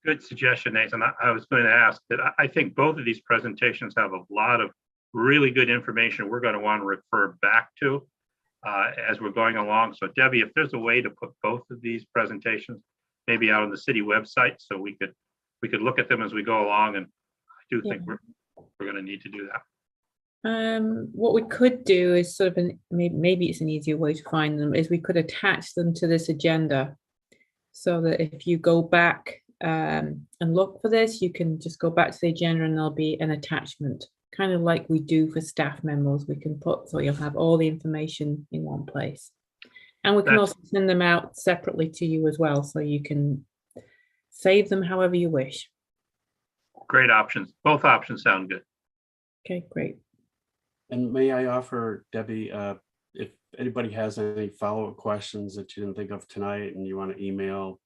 Good suggestion, Nathan. I was going to ask that. I think both of these presentations have a lot of really good information we're going to want to refer back to as we're going along. So Debbie, if there's a way to put both of these presentations maybe out on the city website, so we could look at them as we go along, and I do think we're going to need to do that. What we could do is sort of maybe it's an easier way to find them, is we could attach them to this agenda, so that if you go back and look for this, you can just go back to the agenda and there'll be an attachment, kind of like we do for staff memos. We can put, so you'll have all the information in one place, and we can also send them out separately to you as well, so you can save them however you wish. Great options. Both options sound good. Okay, great. And may I offer, Debbie, if anybody has any follow-up questions that you didn't think of tonight and you want to email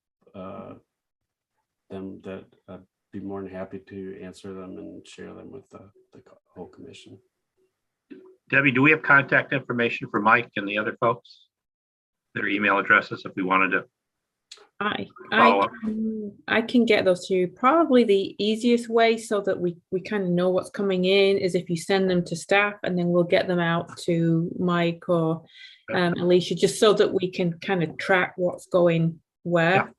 them, that I'd be more than happy to answer them and share them with the whole commission. Debbie, do we have contact information for Mike and the other folks? Their email addresses if we wanted to follow up? I can get those to you. Probably the easiest way, so that we kind of know what's coming in, is if you send them to staff, and then we'll get them out to Mike or Alicia, just so that we can kind of track what's going where.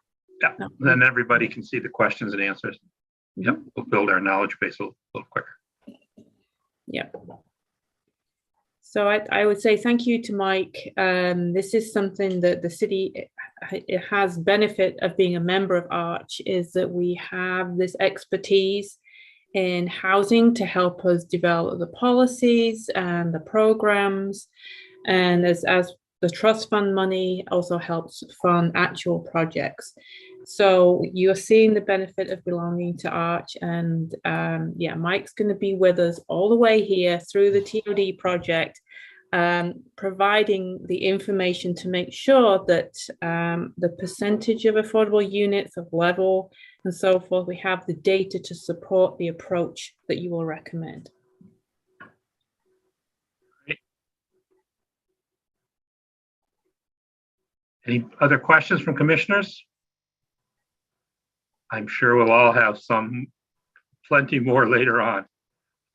Yeah, then everybody can see the questions and answers. Yep, we'll build our knowledge base a little quicker. Yep. So I would say thank you to Mike. This is something that the city it has benefit of being a member of ARCH, is that we have this expertise in housing to help us develop the policies and the programs. And as the trust fund money also helps fund actual projects. So you're seeing the benefit of belonging to ARCH, and yeah, Mike's going to be with us all the way here through the TOD project, providing the information to make sure that the percentage of affordable units of level and so forth, we have the data to support the approach that you will recommend. Any other questions from commissioners? I'm sure we'll all have plenty more later on.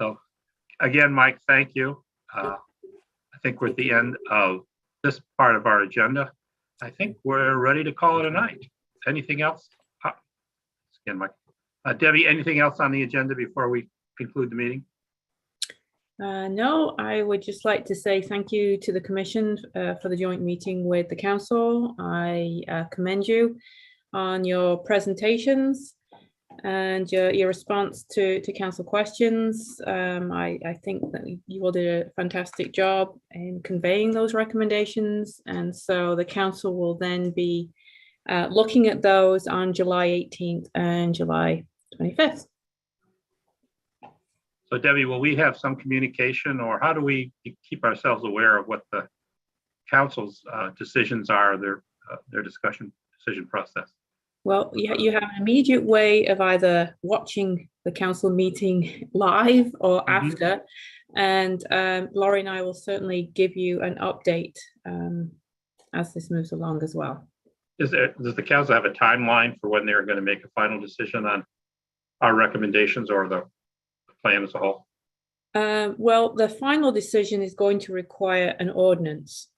So again, Mike, thank you. I think we're at the end of this part of our agenda. I think we're ready to call it a night. Anything else? Again, Mike. Debbie, anything else on the agenda before we conclude the meeting? No, I would just like to say thank you to the Commission for the joint meeting with the Council. I commend you on your presentations and your response to Council questions. I think that you all did a fantastic job in conveying those recommendations, and so the Council will then be looking at those on July 18th and July 25th. So Debbie, will we have some communication, or how do we keep ourselves aware of what the Council's decisions are, their decision process? Well, you have an immediate way of either watching the Council meeting live or after, and Laurie and I will certainly give you an update as this moves along as well. Does the Council have a timeline for when they're going to make a final decision on our recommendations or the plan as a whole? Well, the final decision is going to require an ordinance.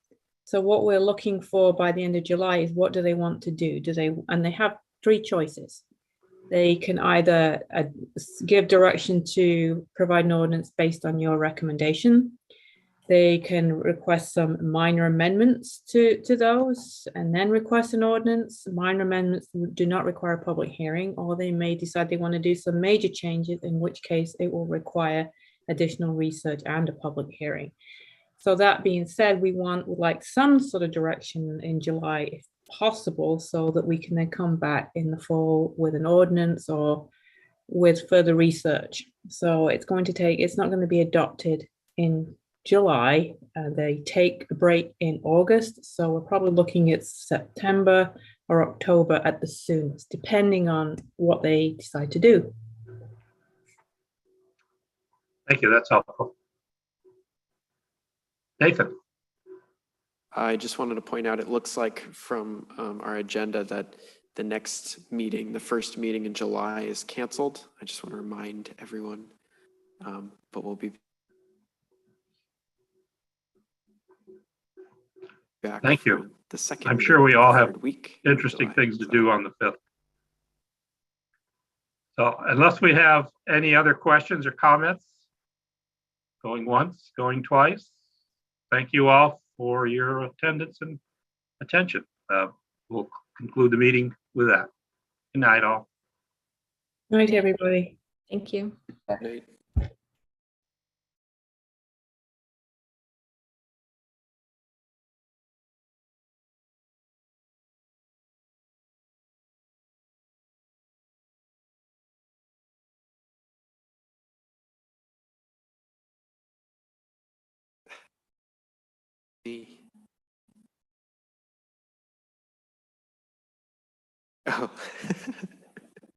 So what we're looking for by the end of July is, what do they want to do? And they have three choices. They can either give direction to provide an ordinance based on your recommendation. They can request some minor amendments to those and then request an ordinance. Minor amendments do not require a public hearing, or they may decide they want to do some major changes, in which case it will require additional research and a public hearing. So that being said, we would like some sort of direction in July, if possible, so that we can then come back in the fall with an ordinance or with further research. So it's going to take, it's not going to be adopted in July. They take a break in August. So we're probably looking at September or October at the soonest, depending on what they decide to do. Thank you, that's helpful. Nathan. I just wanted to point out, it looks like from our agenda that the next meeting, the first meeting in July, is canceled. I just want to remind everyone, but we'll be back. Thank you. The second. I'm sure we all have week interesting things to do on the 5th. So unless we have any other questions or comments, going once, going twice, thank you all for your attendance and attention. We'll conclude the meeting with that. Good night, all. Good night, everybody. Thank you. Good night. Oh.